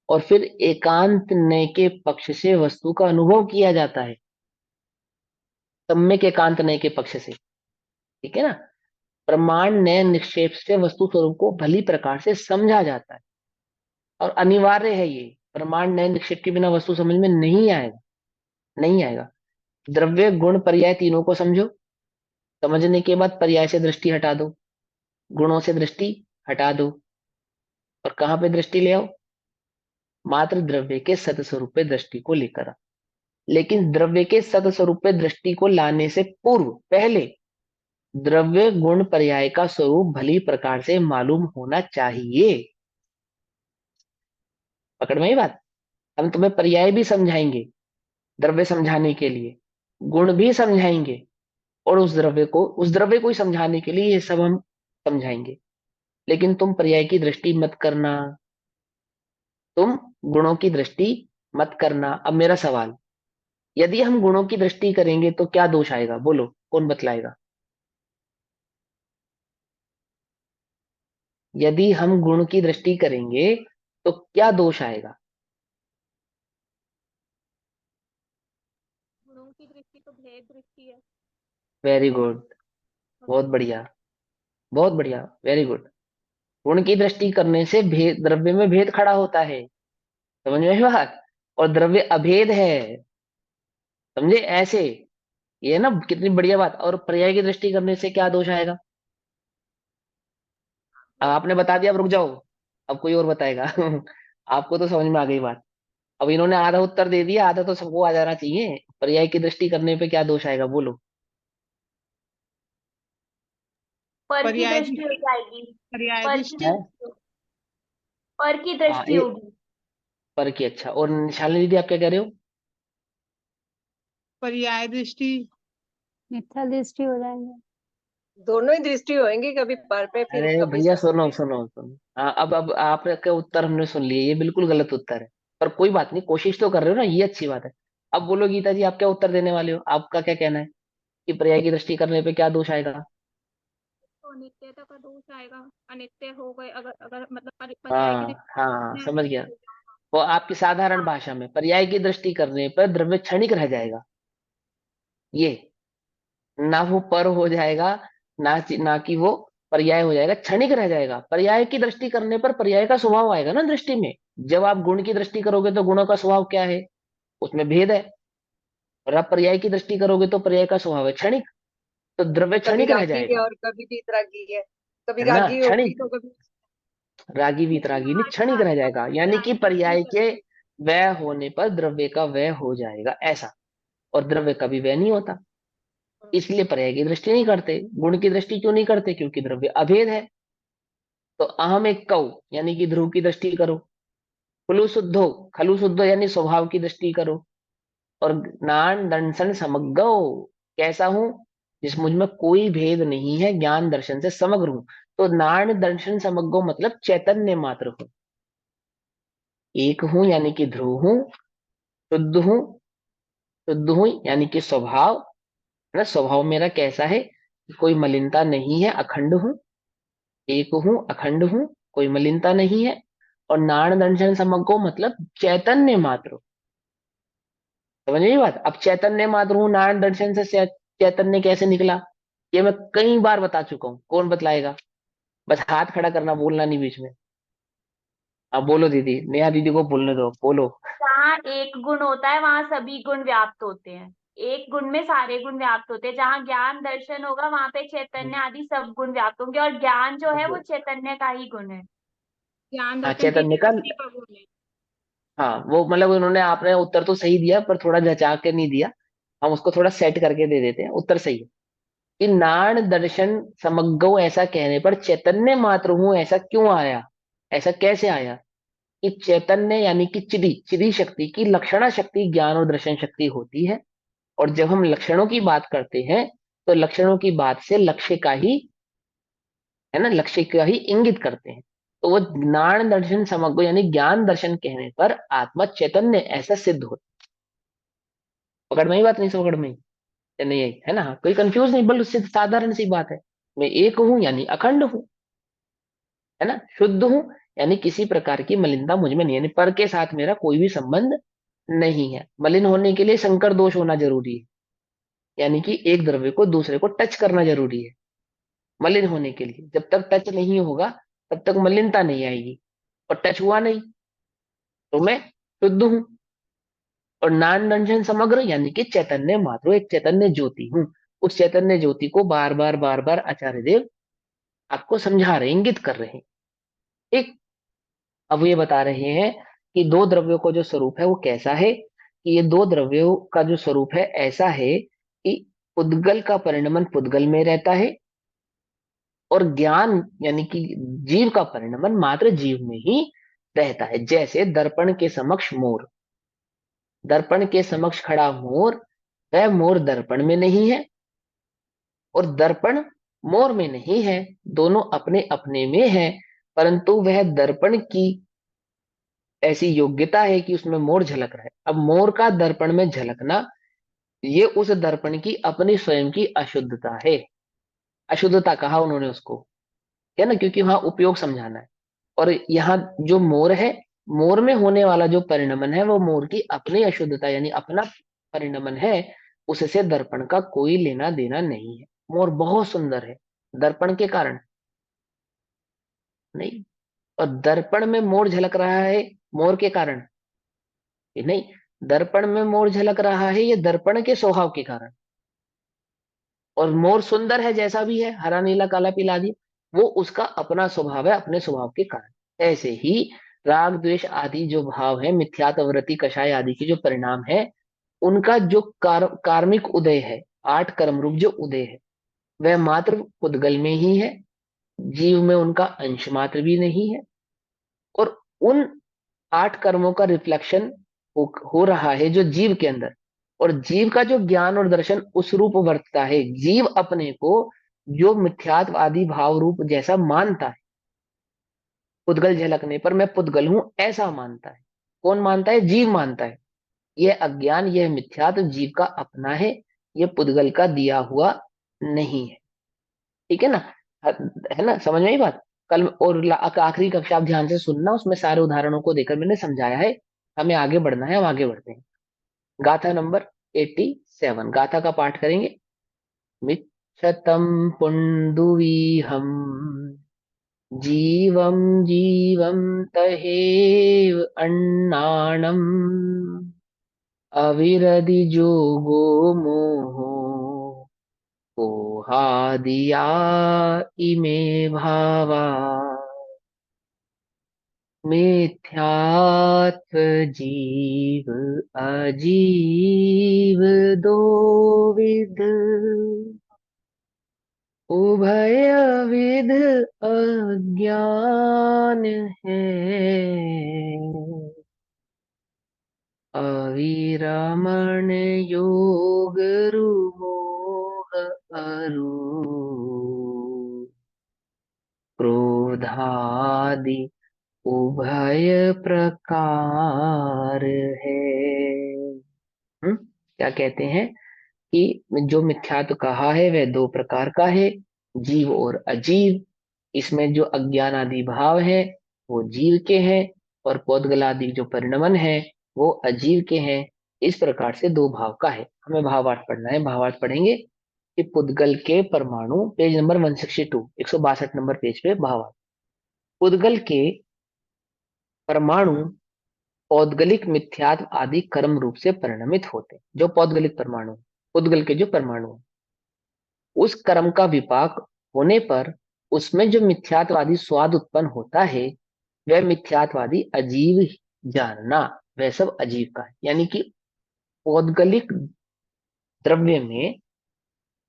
और फिर एकांत नय के पक्ष से वस्तु का अनुभव किया जाता है, सम्यक एकांत नय के पक्ष से। ठीक है ना। प्रमाण नय निक्षेप से वस्तु स्वरूप को भली प्रकार से समझा जाता है, और अनिवार्य है ये, प्रमाण नय निक्षेप के बिना वस्तु समझ में नहीं आएगा, नहीं आएगा। द्रव्य गुण पर्याय तीनों को समझो, समझने के बाद पर्याय से दृष्टि हटा दो, गुणों से दृष्टि हटा दो, और कहाँ पे दृष्टि ले आओ? मात्र द्रव्य के सत स्वरूप पे दृष्टि को लेकर आओ। लेकिन द्रव्य के सत स्वरूप पे दृष्टि को लाने से पूर्व पहले द्रव्य गुण पर्याय का स्वरूप भली प्रकार से मालूम होना चाहिए। पकड़ में ही बात? हम तुम्हें पर्याय भी समझाएंगे द्रव्य समझाने के लिए, गुण भी समझाएंगे, और उस द्रव्य को ही समझाने के लिए ये सब हम समझाएंगे। लेकिन तुम पर्याय की दृष्टि मत करना, तुम गुणों की दृष्टि मत करना। अब मेरा सवाल, यदि हम गुणों की दृष्टि करेंगे तो क्या दोष आएगा? बोलो, कौन बतलाएगा? यदि हम गुण की दृष्टि करेंगे तो क्या दोष आएगा? गुणों की दृष्टि तो भेद दृष्टि है। वेरी गुड, बहुत बढ़िया, बहुत बढ़िया, वेरी गुड। गुण की दृष्टि करने से भेद, द्रव्य में भेद खड़ा होता है। समझ में आई बात? और द्रव्य अभेद है, समझे ऐसे? ये ना कितनी बढ़िया बात। और पर्याय की दृष्टि करने से क्या दोष आएगा? अब आपने बता दिया, अब रुक जाओ, अब कोई और बताएगा। आपको तो समझ में आ गई बात। अब इन्होंने आधा उत्तर दे दिया, आधा तो सबको आ जाना चाहिए। पर्याय की दृष्टि करने पे क्या दोष आएगा, बोलो। पर की पर्याय दृष्टि हो दृष्टि। जाएगी। पर्याय पर की दृष्टि। है? दृष्टि, पर की हाँ दृष्टि ये होगी। पर की, अच्छा। और शालिनी दीदी आप क्या कह रहे हो? पर्याय दृष्टि। मिथ्या दृष्टि हो जाएंगे। दोनों ही दृष्टि होंगी, कभी पर पे फिर अरे कभी भैया सत सुनो पे। सुनो सुनो, हाँ अब आपके उत्तर हमने सुन लिए, ये बिल्कुल गलत उत्तर है। पर कोई बात नहीं, कोशिश तो कर रहे हो ना, ये अच्छी बात है। अब बोलो गीता जी, आप क्या उत्तर देने वाले हो? आपका क्या कहना है कि पर्याय की दृष्टि करने पे क्या दोष आएगा? तो अनित्यता का दोष आएगा। अनित्य हो गए अगर अगर मतलब पर्याय की हाँ दृष्टि हाँ हाँ, में समझ अनित्य गया। हो जाएगा। वो आपकी साधारण भाषा में पर्याय की दृष्टि करने पर द्रव्य क्षणिक रह जाएगा, ये ना वो पर हो जाएगा, ना कि वो पर्याय हो जाएगा, क्षणिक रह जाएगा। पर्याय की दृष्टि करने पर पर्याय का स्वभाव आएगा ना दृष्टि में। जब आप गुण की दृष्टि करोगे तो गुणों का स्वभाव क्या है? उसमें भेद है। और आप पर्याय की दृष्टि करोगे तो पर्याय का स्वभाव है क्षणिक, तो द्रव्य कभी क्षणिक रह रागी है जाएगा, और कभी वीतरागी है, कभी है ना, रागी होगी क्षणिक। तो कभी। रागी लेकिन वीतरागी नहीं, वहां क्षणिक रह जाकर जाएगा, यानी कि पर्याय दृष्टि पर्याय के करके व्यय होने पर द्रव्य का व्यय हो जाएगा, ऐसा। और द्रव्य कभी व्यय नहीं होता। इसलिए पर्याय की दृष्टि नहीं करते। गुण की दृष्टि क्यों नहीं करते? क्योंकि द्रव्य अभेद है। तो अहम एक कौ यानी कि ध्रुव की दृष्टि करो, खलु शुद्धो यानी स्वभाव की दृष्टि करो, और ज्ञान दर्शन समग्र, कैसा हूं? जिस मुझ में कोई भेद नहीं है, ज्ञान दर्शन से समग्र हूं। तो ज्ञान दर्शन समग्र मतलब चैतन्य मात्र हूं, एक हूं यानी कि ध्रुव हूं, शुद्ध हूं, शुद्ध हूं यानी कि स्वभाव है ना, स्वभाव मेरा कैसा है? कोई मलिनता नहीं है, अखंड हूं, एक हूं, अखंड हूं, कोई मलिनता नहीं है। और नाण दर्शन समग्र मतलब चैतन्य मात्र। समझ गई बात? अब चैतन्य मात्र हूं, नारायण दर्शन से चैतन्य कैसे निकला? ये मैं कई बार बता चुका हूं, कौन बतलाएगा? बस हाथ खड़ा करना, बोलना नहीं बीच में। अब बोलो दीदी, नेहा दीदी को बोलने दो, बोलो। जहाँ एक गुण होता है वहां सभी गुण व्याप्त होते हैं। एक गुण में सारे गुण व्याप्त होते हैं। जहाँ ज्ञान दर्शन होगा वहां पे चैतन्य आदि सब गुण व्याप्त होंगे, और ज्ञान जो है वो चैतन्य का ही गुण है। ज्ञान हाँ दर्शन चैतन्य तीसरी का। वृत्ति का गुण है। हाँ वो मतलब उन्होंने, आपने उत्तर तो सही दिया पर थोड़ा जचा के नहीं दिया। हम उसको थोड़ा सेट करके दे देते हैं, उत्तर सही है। कि नाण दर्शन समग्र ऐसा कहने पर चैतन्य मात्र हूं ऐसा क्यों आया? ऐसा कैसे आया? कि चैतन्य यानी कि चिदी, चिदी शक्ति की लक्षणा शक्ति ज्ञान और दर्शन शक्ति होती है। और जब हम लक्षणों की बात करते हैं तो लक्षणों की बात से लक्ष्य का ही, है ना, लक्ष्य का ही इंगित करते हैं। तो वो ज्ञान दर्शन समग्र यानी ज्ञान दर्शन कहने पर आत्मा चैतन्य ऐसा सिद्ध होता है। पकड़ में ही बात? नहीं से पकड़ में ही? या नहीं आई है ना? हाँ, कोई कंफ्यूज नहीं, बल उससे साधारण सी बात है। मैं एक हूं यानी अखंड हूं, है ना, शुद्ध हूं यानी किसी प्रकार की मलिनता मुझ में नहीं है, यानी पर के साथ मेरा कोई भी संबंध नहीं है। मलिन होने के लिए संकर दोष होना जरूरी है, यानी कि एक द्रव्य को दूसरे को टच करना जरूरी है मलिन होने के लिए। जब तक टच नहीं होगा तब तक मलिनता नहीं आएगी, और टच हुआ नहीं तो मैं शुद्ध हूं। और नान रंजन समग्र यानी कि चैतन्य मात्र, एक चैतन्य ज्योति हूं। उस चैतन्य ज्योति को बार बार बार बार आचार्य देव आपको समझा रहे, इंगित कर रहे हैं। ठीक। अब ये बता रहे हैं कि दो द्रव्यों का जो स्वरूप है वो कैसा है, कि ये दो द्रव्यों का जो स्वरूप है ऐसा है कि पुद्गल का परिणमन पुद्गल में रहता है, और ज्ञान यानी कि जीव का परिणमन मात्र जीव में ही रहता है। जैसे दर्पण के समक्ष मोर, दर्पण के समक्ष खड़ा मोर, वह मोर दर्पण में नहीं है और दर्पण मोर में नहीं है, दोनों अपने अपने में है। परंतु वह दर्पण की ऐसी योग्यता है कि उसमें मोर झलक रहा है। अब मोर का दर्पण में झलकना, ये उस दर्पण की अपनी स्वयं की अशुद्धता है। अशुद्धता कहा उन्होंने उसको, है ना, क्योंकि वहां उपयोग समझाना है। और यहाँ जो मोर है, मोर में होने वाला जो परिणमन है वो मोर की अपनी अशुद्धता यानी अपना परिणमन है। उससे दर्पण का कोई लेना देना नहीं है। मोर बहुत सुंदर है, दर्पण के कारण नहीं। और दर्पण में मोर झलक रहा है मोर के कारण, ये नहीं। दर्पण में मोर झलक रहा है ये दर्पण के स्वभाव के कारण। और मोर सुंदर है जैसा भी है, हरा नीला काला पीला आदि, वो उसका अपना स्वभाव है, अपने स्वभाव के कारण। ऐसे ही राग द्वेष आदि जो भाव है, मिथ्यात्ववृत्ति कषाय आदि के जो परिणाम है, उनका जो कार्मिक उदय है, आठ कर्म रूप जो उदय है, वह मात्र पुद्गल में ही है, जीव में उनका अंश मात्र भी नहीं है। और उन आठ कर्मों का रिफ्लेक्शन हो रहा है जो जीव के अंदर। और जीव का जो ज्ञान और दर्शन उस रूप वर्तता है, जीव अपने को जो मिथ्यात्व भाव रूप जैसा मानता है, पुद्गल झलकने पर मैं पुद्गल हूं ऐसा मानता है। कौन मानता है? जीव मानता है। यह अज्ञान, यह मिथ्यात्व जीव का अपना है, यह पुद्गल का दिया हुआ नहीं है। ठीक है ना? है ना, समझ में आई बात? कल और आखिरी कक्षा आप ध्यान से सुनना, उसमें सारे उदाहरणों को देकर मैंने समझाया है। हमें आगे बढ़ना है, हम आगे बढ़ते हैं। गाथा नंबर 87, गाथा का पाठ करेंगे। मिच्छतम पुंडुवीहम जीवम जीवम तहेव अन्नाणम अविरधि जोगो मोहो कोहादिया इमे भावा। मिथ्यात्व जीव अजीव दो विध, उभय विध अज्ञान है, अविरमण योग रुमोह अरु, क्रोधादि उभय प्रकार है। क्या कहते हैं कि जो मिथ्यात्व कहा है वह दो प्रकार का है, जीव और अजीव। इसमें जो अज्ञान आदि भाव है वो जीव के हैं, और पौद्गलादि जो परिणमन है वो अजीव के हैं। इस प्रकार से दो भाव का है। हमें भावार्थ पढ़ना है। भावार्थ पढ़ेंगे कि पुद्गल के परमाणु, पेज नंबर 162, 162 नंबर पेज पे भावार्थ। पुद्गल के परमाणु पौद्गलिक मिथ्यात्व आदि कर्म रूप से परिणमित होते हैं। जो पौद्गलिक परमाणु, पुद्गल के जो परमाणु हैं, उस कर्म का विपाक होने पर उसमें जो मिथ्यात्वादी स्वाद उत्पन्न होता है वह मिथ्यात्वादी अजीव जानना, वह सब अजीव का है। यानी कि पौद्गलिक द्रव्य में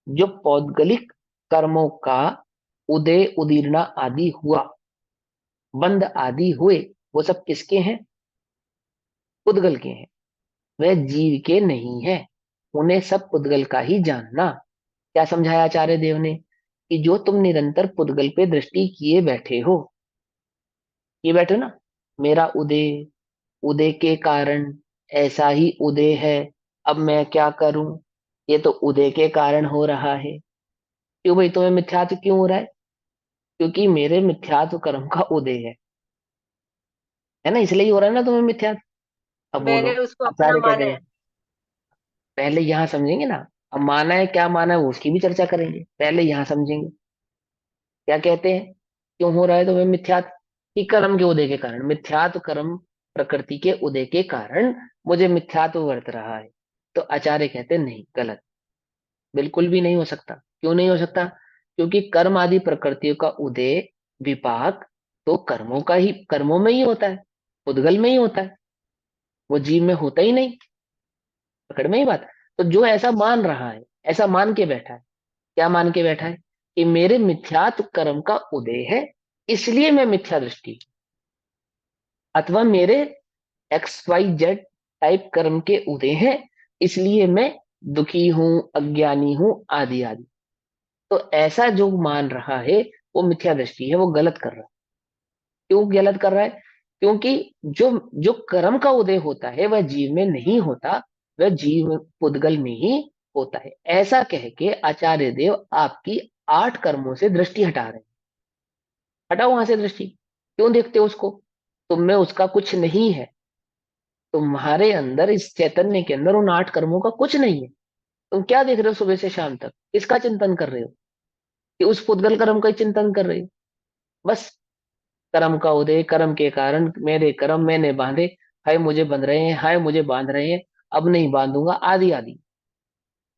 जो पौद्गलिक कर्मों का उदय उदीर्णा आदि हुआ, बंध आदि हुए, वो सब किसके हैं? पुद्गल के हैं, वह जीव के नहीं है। उन्हें सब पुद्गल का ही जानना। क्या समझाया आचार्य देव ने कि जो तुम निरंतर पुद्गल पे दृष्टि किए बैठे हो, ये बैठे ना, मेरा उदय, उदय के कारण ऐसा ही उदय है, अब मैं क्या करूं, ये तो उदय के कारण हो रहा है। क्यों भाई, तुम्हें मिथ्यात्व क्यों हो रहा है? क्योंकि मेरे मिथ्यात्व कर्म का उदय है ना, इसलिए ही हो रहा है ना तुम्हें मिथ्यात्व। अब बोलो। मैंने उसको अपना आचार्य कहते माना हैं, है। पहले यहाँ समझेंगे ना। अब माना है क्या माना है वो उसकी भी चर्चा करेंगे, पहले यहाँ समझेंगे क्या कहते हैं। क्यों हो रहा है तुम्हें मिथ्यात्व? कि कर्म के उदय के कारण, मिथ्यात्व कर्म प्रकृति के उदय के कारण मुझे मिथ्यात्व वर्त रहा है। तो आचार्य कहते हैं नहीं, गलत, बिल्कुल भी नहीं हो सकता। क्यों नहीं हो सकता? क्योंकि कर्म आदि प्रकृतियों का उदय, विपाक तो कर्मों का ही, कर्मों में ही होता है, उद्गल में ही होता है, वो जीव में होता ही नहीं। पकड़ में ही बात। तो जो ऐसा मान रहा है, ऐसा मान के बैठा है, क्या मान के बैठा है? कि मेरे मिथ्यात्व कर्म का उदय है इसलिए मैं मिथ्या दृष्टि, अथवा मेरे XYZ टाइप कर्म के उदय हैं इसलिए मैं दुखी हूं, अज्ञानी हूं, आदि आदि। तो ऐसा जो मान रहा है वो मिथ्या दृष्टि है, वो गलत कर रहा है। क्यों गलत कर रहा है? क्योंकि जो जो कर्म का उदय होता है वह जीव में नहीं होता, वह जीव पुद्गल में ही होता है। ऐसा कह के आचार्य देव आपकी 8 कर्मों से दृष्टि हटा रहे हैं। हटाओ वहां से दृष्टि। क्यों देखते हो उसको? तुम में उसका कुछ नहीं है। तुम्हारे अंदर, इस चैतन्य के अंदर उन 8 कर्मों का कुछ नहीं है। तुम क्या देख रहे हो सुबह से शाम तक? किसका चिंतन कर रहे हो? कि उस पुद्गल कर्म का ही चिंतन कर रहे हो बस। कर्म का उदय, कर्म के कारण मेरे कर्म मैंने बांधे, हाय मुझे बंध रहे हैं, हाय मुझे बांध रहे हैं, अब नहीं बांधूंगा, आदि आदि।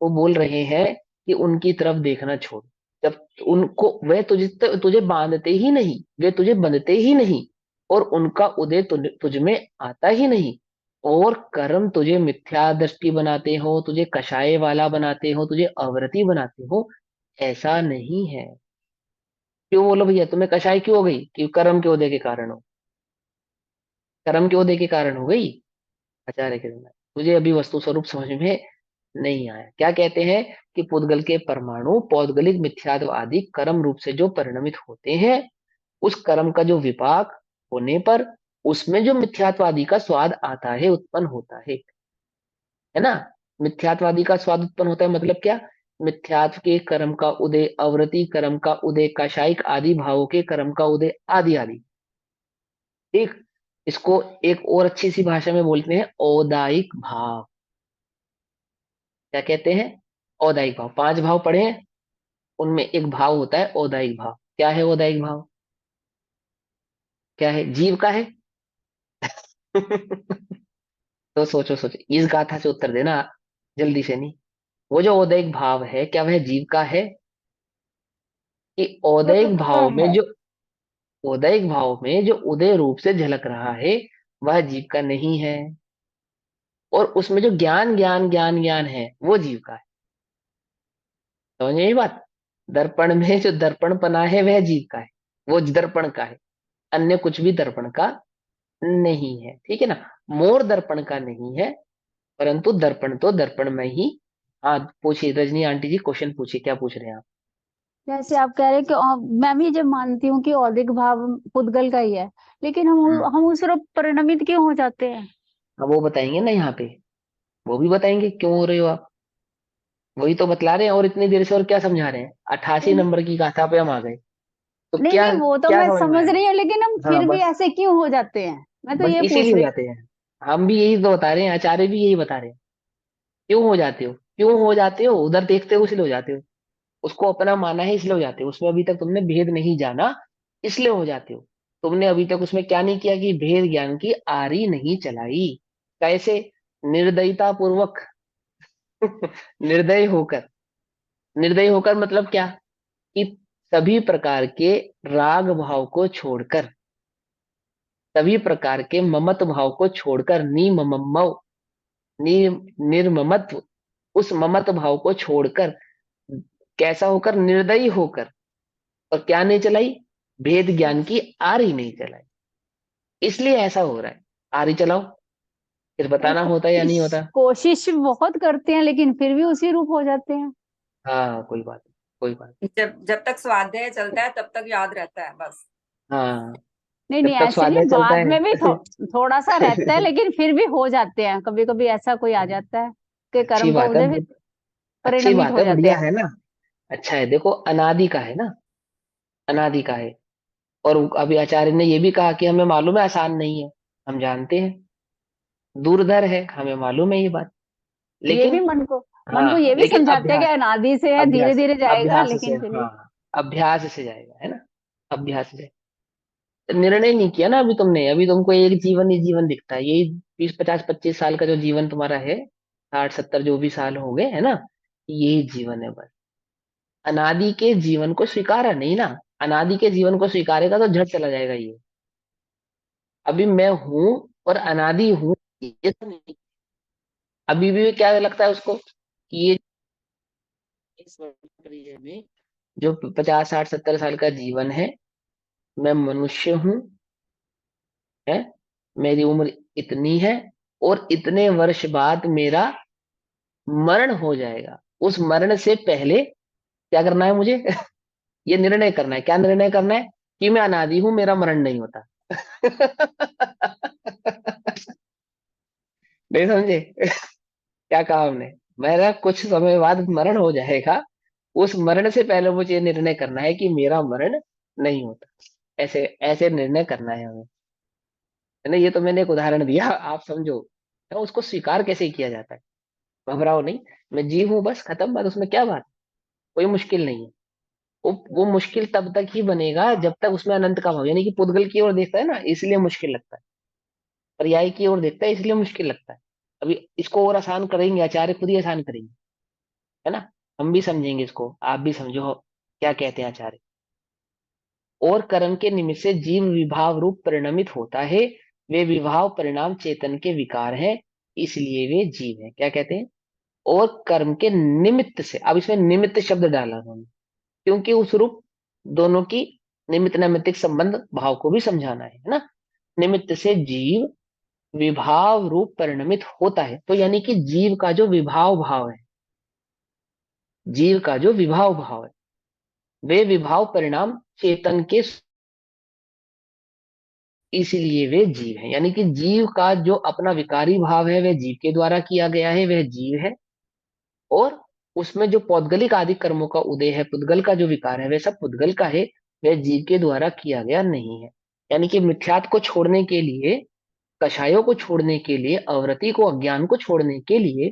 वो बोल रहे हैं कि उनकी तरफ देखना छोड़। जब उनको, वे तुझे तुझे बांधते ही नहीं, वे तुझे बंधते ही नहीं, और उनका उदय तुझ में आता ही नहीं, और कर्म तुझे मिथ्या दृष्टि बनाते हो, तुझे कषाय वाला बनाते हो, तुझे अवरति बनाते हो, ऐसा नहीं है। क्यों बोलो भैया, तुम्हें कषाय क्यों हो गई? कि कर्म के उदय के कारण हो, कर्म के उदय के कारण हो गई। आचार्य के द्वारा तुझे अभी वस्तु स्वरूप समझ में नहीं आया। क्या कहते हैं? कि पुद्गल के परमाणु पौद्गलिक मिथ्यात्व आदि कर्म रूप से जो परिणमित होते हैं, उस कर्म का जो विपाक होने पर उसमें जो मिथ्यात्वादी का स्वाद आता है, उत्पन्न होता है ना। मिथ्यात्वादी का स्वाद उत्पन्न होता है मतलब क्या? मिथ्यात्व के कर्म का उदय, अवृति कर्म का उदय, काशायिक आदि भावों के कर्म का उदय, आदि आदि। ठीक। इसको एक और अच्छी सी भाषा में बोलते हैं औदायिक भाव। क्या कहते हैं? औदायिक भाव। 5 भाव पढ़े हैं, उनमें एक भाव होता है औदायिक भाव। क्या है औदायिक भाव? क्या है? जीव का है। तो सोचो सोचो, इस गाथा से उत्तर देना, जल्दी से नहीं। वो जो औदैहिक भाव है, क्या वह जीव का है? कि वो तो औदैहिक का भाव में है। जो, उदयिक भाव में जो उदय रूप से झलक रहा है वह जीव का नहीं है, और उसमें जो ज्ञान ज्ञान ज्ञान ज्ञान है वो जीव का है। समझ में ये बात? दर्पण में जो दर्पण पना है वह जीव का है, वो दर्पण का है, अन्य कुछ भी दर्पण का नहीं है। ठीक है ना? मोर दर्पण का नहीं है, परंतु दर्पण तो दर्पण में ही। हाँ पूछिए रजनी आंटी जी, क्वेश्चन पूछिए, क्या पूछ रहे हैं आप? जैसे आप कह रहे हैं कि मैं भी जब मानती हूँ कि औदिक भाव पुद्गल का ही है, लेकिन हाँ, हम उस तरफ परिणमित क्यों हो जाते हैं? अब वो बताएंगे ना यहाँ पे, वो भी बताएंगे क्यों हो रहे हो आप। वही तो बतला रहे हैं, और इतनी देर से और क्या समझा रहे हैं? 88 नहीं नंबर की गाथा पे हम आ गए, तो नहीं क्या नहीं, वो तो क्या मैं समझ में समझ आया? रही हूँ, लेकिन हम हाँ फिर भी बस, ऐसे क्यों हो जाते हैं, मैं तो बस ये इसीलिए पूछ हो रही हूँ। जाते हैं। हम भी यही तो बता रहे हैं, आचार्य भी यही बता रहे हैं। क्यों हो जाते हो? क्यों हो जाते हो? उधर देखते हो इसलिए हो जाते हो, उसको अपना माना है इसलिए हो जाते हो, उसमें अभी तक तुमने भेद नहीं जाना इसलिए हो जाते हो। तुमने अभी तक उसमें क्या नहीं किया कि भेद ज्ञान की आरी नहीं चलाई। कैसे? निर्दयता पूर्वक। निर्दय होकर। निर्दय होकर मतलब क्या? कि सभी प्रकार के राग भाव को छोड़कर, सभी प्रकार के ममत भाव को छोड़कर, निमममव, नि निर्ममत्व, उस ममत भाव को छोड़कर, कैसा होकर? निर्दयी होकर। और क्या नहीं चलाई? भेद ज्ञान की आरी नहीं चलाई, इसलिए ऐसा हो रहा है। आरी चलाओ, फिर नहीं, बताना होता है या नहीं होता। कोशिश बहुत करते हैं लेकिन फिर भी उसी रूप हो जाते हैं। हाँ कोई बात नहीं, कोई बात जब जब तक स्वाध्याय चलता है तब तक याद रहता है बस। नहीं। हाँ, नहीं जब नहीं, तक ऐसे नहीं, स्वाध्याय चलता बाद में भी है। थोड़ा सा रहता है, लेकिन फिर भी हो जाते हैं, कभी कभी ऐसा कोई आ जाता है कि अच्छी कर्म का बात है, उदय फिर बहुत अच्छी परिणमित बात हो है, जाते बढ़िया हैं। है ना। अच्छा है, देखो अनादि का है ना, अनादि का है। और अभी आचार्य ने ये भी कहा कि हमें मालूम है आसान नहीं है, हम जानते हैं, दूरधर है, हमें मालूम है ये बात, ये लेकिन भी मन को हाँ, ये भी लेकिन समझाते हैं कि अभ्यास, अनादि से है, धीरे अभ्यास धीरे जाएगा, अभ्यास से, लेकिन फिर भी। हाँ, अभ्यास से जाएगा, है ना, अभ्यास से। निर्णय नहीं किया ना अभी तुमने, अभी तुमको एक जीवन ही जीवन दिखता है, यही 20 50 25 साल का जो जीवन तुम्हारा है, 60 70 जो भी साल हो गए है ना, यही जीवन है बस। अनादि के जीवन को स्वीकारा नहीं ना, अनादि के जीवन को स्वीकारेगा तो झट चला जाएगा ये। अभी मैं हूं और अनादि हूं, ये तो नहीं। अभी भी क्या लगता है उसको कि ये इस प्रक्रिया में जो 50 60 70 साल का जीवन है, मैं मनुष्य हूं, है, मेरी उम्र इतनी है, और इतने वर्ष बाद मेरा मरण हो जाएगा। उस मरण से पहले क्या करना है मुझे? ये निर्णय करना है। क्या निर्णय करना है? कि मैं अनादि हूं, मेरा मरण नहीं होता। नहीं समझे? क्या कहा हमने? मेरा कुछ समय बाद मरण हो जाएगा, उस मरण से पहले मुझे ये निर्णय करना है कि मेरा मरण नहीं होता। ऐसे ऐसे निर्णय करना है हमें, है ना। ये तो मैंने एक उदाहरण दिया, आप समझो तो उसको स्वीकार कैसे किया जाता है। घबराओ नहीं, मैं जीव हूं बस, खत्म बात, उसमें क्या बात, कोई मुश्किल नहीं है। वो मुश्किल तब तक ही बनेगा जब तक उसमें अनंत का भाव, यानी कि पुद्गल की ओर देखता है ना इसलिए मुश्किल लगता है, पर्याय की ओर देखता है इसलिए मुश्किल लगता है। अभी इसको और आसान करेंगे, आचार्य खुद ही आसान करेंगे, है ना। हम भी समझेंगे इसको, आप भी समझो क्या कहते हैं आचार्य। और कर्म के निमित्त से जीव विभाव रूप परिणमित होता है, वे विभाव परिणाम चेतन के विकार हैं, इसलिए वे जीव है। क्या कहते हैं? और कर्म के निमित्त से, अब इसमें निमित्त शब्द डाला उन्होंने, क्योंकि उस रूप दोनों की निमित्त नैमित्तिक संबंध भाव को भी समझाना है ना। निमित्त से जीव विभाव रूप परिणमित होता है, तो यानी कि जीव का जो विभाव भाव है, जीव का जो विभाव भाव है, वे विभाव परिणाम चेतन के, इसीलिए वे जीव है। यानी कि जीव का जो अपना विकारी भाव है वह जीव के द्वारा किया गया है, वह जीव है। और उसमें जो पौद्गलिक आदि कर्मों का उदय है, पुद्गल का जो विकार है वह सब पुद्गल का है, वह जीव के द्वारा किया गया नहीं है। यानी कि मिथ्यात्व को छोड़ने के लिए, कषायों को छोड़ने के लिए, अवरति को, अज्ञान को छोड़ने के लिए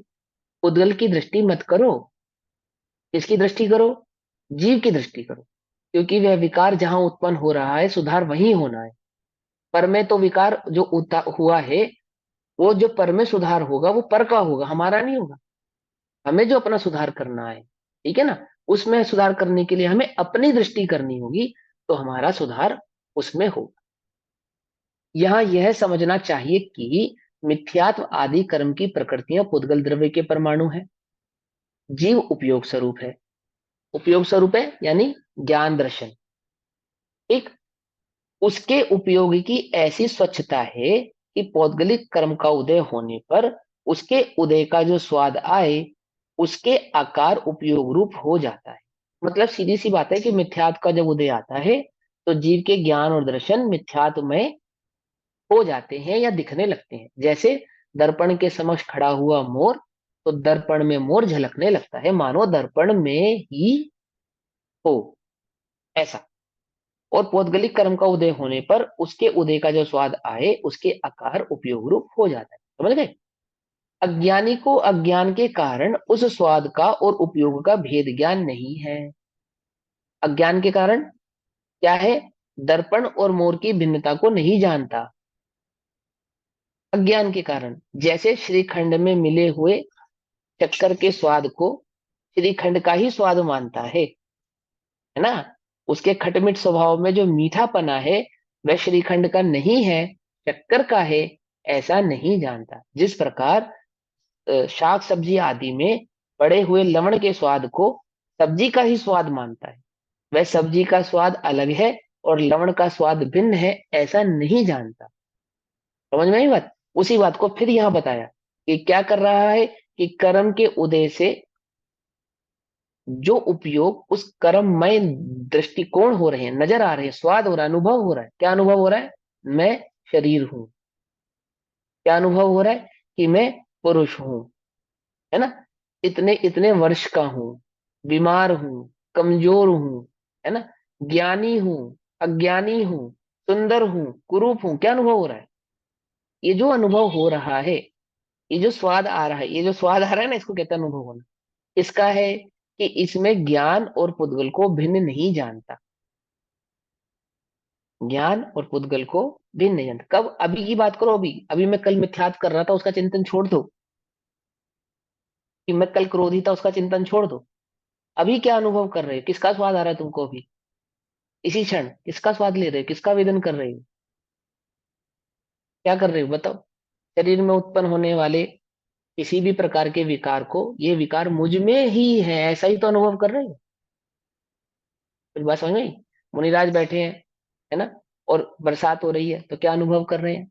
पुद्गल की दृष्टि मत करो। किसकी दृष्टि करो? जीव की दृष्टि करो, क्योंकि वह विकार जहां उत्पन्न हो रहा है सुधार वहीं होना है। पर में तो विकार जो हुआ है, वो जो पर में सुधार होगा वो पर का होगा, हमारा नहीं होगा। हमें जो अपना सुधार करना है, ठीक है ना, उसमें सुधार करने के लिए हमें अपनी दृष्टि करनी होगी, तो हमारा सुधार उसमें हो। यहां यह समझना चाहिए कि मिथ्यात्व आदि कर्म की प्रकृतियां पुद्गल द्रव्य के परमाणु है, जीव उपयोग स्वरूप है। उपयोग स्वरूप है यानी ज्ञान दर्शन। एक उसके उपयोग की ऐसी स्वच्छता है कि पौद्गलिक कर्म का उदय होने पर उसके उदय का जो स्वाद आए उसके आकार उपयोग रूप हो जाता है। मतलब सीधी सी बात है कि मिथ्यात्व का जब उदय आता है तो जीव के ज्ञान और दर्शन मिथ्यात्व में हो जाते हैं या दिखने लगते हैं। जैसे दर्पण के समक्ष खड़ा हुआ मोर, तो दर्पण में मोर झलकने लगता है मानो दर्पण में ही हो, ऐसा। और पौद्गलिक कर्म का उदय होने पर उसके उदय का जो स्वाद आए उसके आकार उपयोग रूप हो जाता है। समझ गए? अज्ञानी को अज्ञान के कारण उस स्वाद का और उपयोग का भेद ज्ञान नहीं है। अज्ञान के कारण क्या है? दर्पण और मोर की भिन्नता को नहीं जानता, अज्ञान के कारण। जैसे श्रीखंड में मिले हुए शक्कर के स्वाद को श्रीखंड का ही स्वाद मानता है ना। उसके खटमिट स्वभाव में जो मीठापना है वह श्रीखंड का नहीं है, शक्कर का है, ऐसा नहीं जानता। जिस प्रकार शाक सब्जी आदि में पड़े हुए लवण के स्वाद को सब्जी का ही स्वाद मानता है, वह सब्जी का स्वाद अलग है और लवण का स्वाद भिन्न है, ऐसा नहीं जानता। समझ में आई बात? उसी बात को फिर यहां बताया कि क्या कर रहा है कि कर्म के उदय से जो उपयोग उस कर्ममय दृष्टिकोण हो रहे हैं, नजर आ रहे हैं, स्वाद हो रहा है, अनुभव हो रहा है। क्या अनुभव हो रहा है? मैं शरीर हूं। क्या अनुभव हो रहा है? कि मैं पुरुष हूं, है ना, इतने इतने वर्ष का हूं, बीमार हूं, कमजोर हूं, है ना, ज्ञानी हूं, अज्ञानी हूं, सुंदर हूं, कुरूप हूं। क्या अनुभव हो रहा है? ये जो अनुभव हो रहा है, ये जो स्वाद आ रहा है, ये जो स्वाद आ रहा है ना, इसको कहते हैं अनुभव होना। इसका है कि इसमें ज्ञान और पुद्गल को भिन्न नहीं जानता। ज्ञान और पुद्गल को भिन्न नहीं जानता। कब? अभी की बात करो। अभी अभी मैं कल मिथ्यात्व कर रहा था, उसका चिंतन छोड़ दो। कि मैं कल क्रोधी था, उसका चिंतन छोड़ दो। अभी क्या अनुभव कर रहे हो? किसका स्वाद आ रहा है तुमको अभी? इसी क्षण किसका स्वाद ले रहे हो? किसका वेदन कर रहे हो? क्या कर रहे हो बताओ? शरीर में उत्पन्न होने वाले किसी भी प्रकार के विकार को, ये विकार मुझ में ही है, ऐसा ही तो अनुभव कर रहे हो। कुछ बात समझ में आई? मुनिराज बैठे हैं, है ना, और बरसात हो रही है, तो क्या अनुभव कर रहे हैं?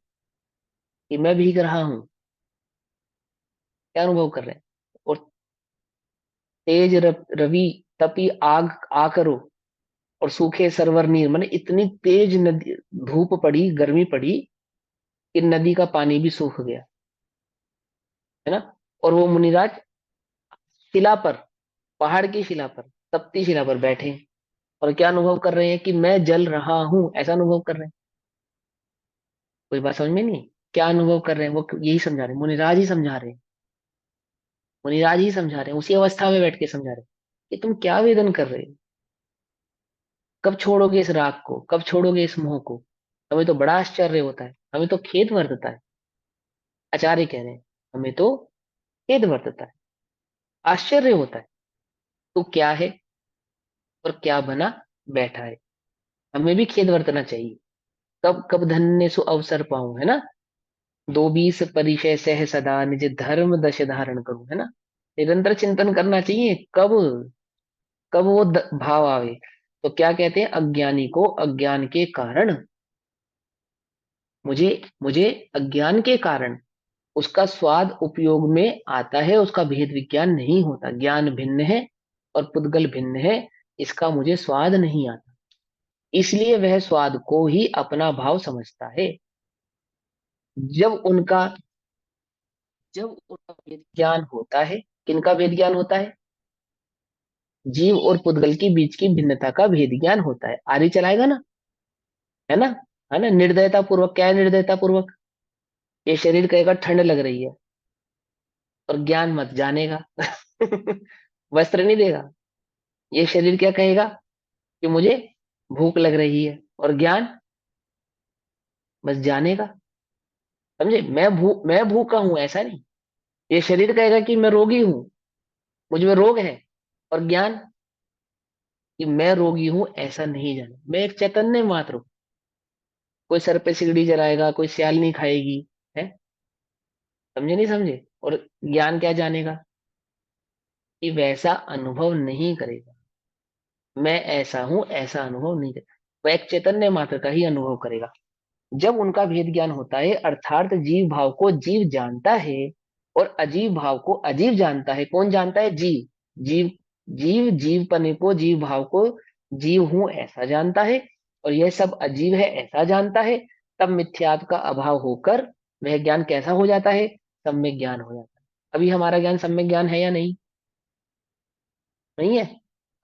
कि मैं भीग रहा हूं। क्या अनुभव कर रहे हैं? और तेज रवि तपी आग आ करो और सूखे सरवर नीर, माने इतनी तेज नदी धूप पड़ी, गर्मी पड़ी कि नदी का पानी भी सूख गया, है ना। और वो मुनिराज शिला पर, पहाड़ की शिला पर, तपती शिला पर बैठे हैं और क्या अनुभव कर रहे हैं? कि मैं जल रहा हूं, ऐसा अनुभव कर रहे हैं। कोई बात समझ में नहीं? क्या अनुभव कर रहे हैं? वो यही समझा रहे हैं, मुनिराज ही समझा रहे हैं। मुनिराज ही समझा रहे हैं, उसी अवस्था में बैठ के समझा रहे हैं कि तुम क्या वेदन कर रहे हो। कब छोड़ोगे इस राग को? कब छोड़ोगे इस मोह को? हमें तो बड़ा आश्चर्य होता है, हमें तो खेद वर्तता है। आचार्य कह रहे हैं हमें तो खेद वर्तता है, आश्चर्य होता है। तो क्या है और क्या बना बैठा है? हमें भी खेद वर्तना चाहिए। कब कब धन्य सु अवसर पाऊं, है ना। दो बीस परिचय सह सदा निज धर्म दश धारण करूं, है ना। निरंतर चिंतन करना चाहिए। कब कब वो भाव आवे। तो क्या कहते हैं? अज्ञानी को अज्ञान के कारण, मुझे मुझे अज्ञान के कारण उसका स्वाद उपयोग में आता है, उसका भेद विज्ञान नहीं होता। ज्ञान भिन्न है और पुद्गल भिन्न है, इसका मुझे स्वाद नहीं आता, इसलिए वह स्वाद को ही अपना भाव समझता है। जब उनका जब उनका भेद ज्ञान होता है, किनका भेद ज्ञान होता है? जीव और पुद्गल के बीच की भिन्नता का भेद ज्ञान होता है। आरी चलाएगा ना, है ना, है ना। निर्दयता पूर्वक, क्या है निर्दयता पूर्वक? ये शरीर कहेगा ठंड लग रही है और ज्ञान मत जानेगा वस्त्र नहीं देगा। ये शरीर क्या कहेगा? कि मुझे भूख लग रही है, और ज्ञान बस जानेगा। समझे? मैं भूखा हूं, ऐसा नहीं। ये शरीर कहेगा कि मैं रोगी हूं, मुझ में रोग है, और ज्ञान कि मैं रोगी हूं, ऐसा नहीं जाने, मैं एक चैतन्य मात्र हूं। कोई सर पे सिगड़ी जलाएगा, कोई सियाल नहीं खाएगी। है, समझे नहीं समझे? और ज्ञान क्या जानेगा? कि वैसा अनुभव नहीं करेगा। मैं ऐसा हूं ऐसा अनुभव नहीं करेगा, वह एक चैतन्य मात्र का ही अनुभव करेगा। जब उनका भेद ज्ञान होता है, अर्थात जीव भाव को जीव जानता है और अजीव भाव को अजीव जानता है। कौन जानता है? जीव। जीव, जीव जीवपने को, जीव भाव को जीव हूं ऐसा जानता है, और यह सब अजीव है ऐसा जानता है। तब मिथ्यात्व का अभाव होकर वह ज्ञान कैसा हो जाता है? सम्यक ज्ञान हो जाता है। अभी हमारा ज्ञान सम्यक ज्ञान है या नहीं? नहीं है।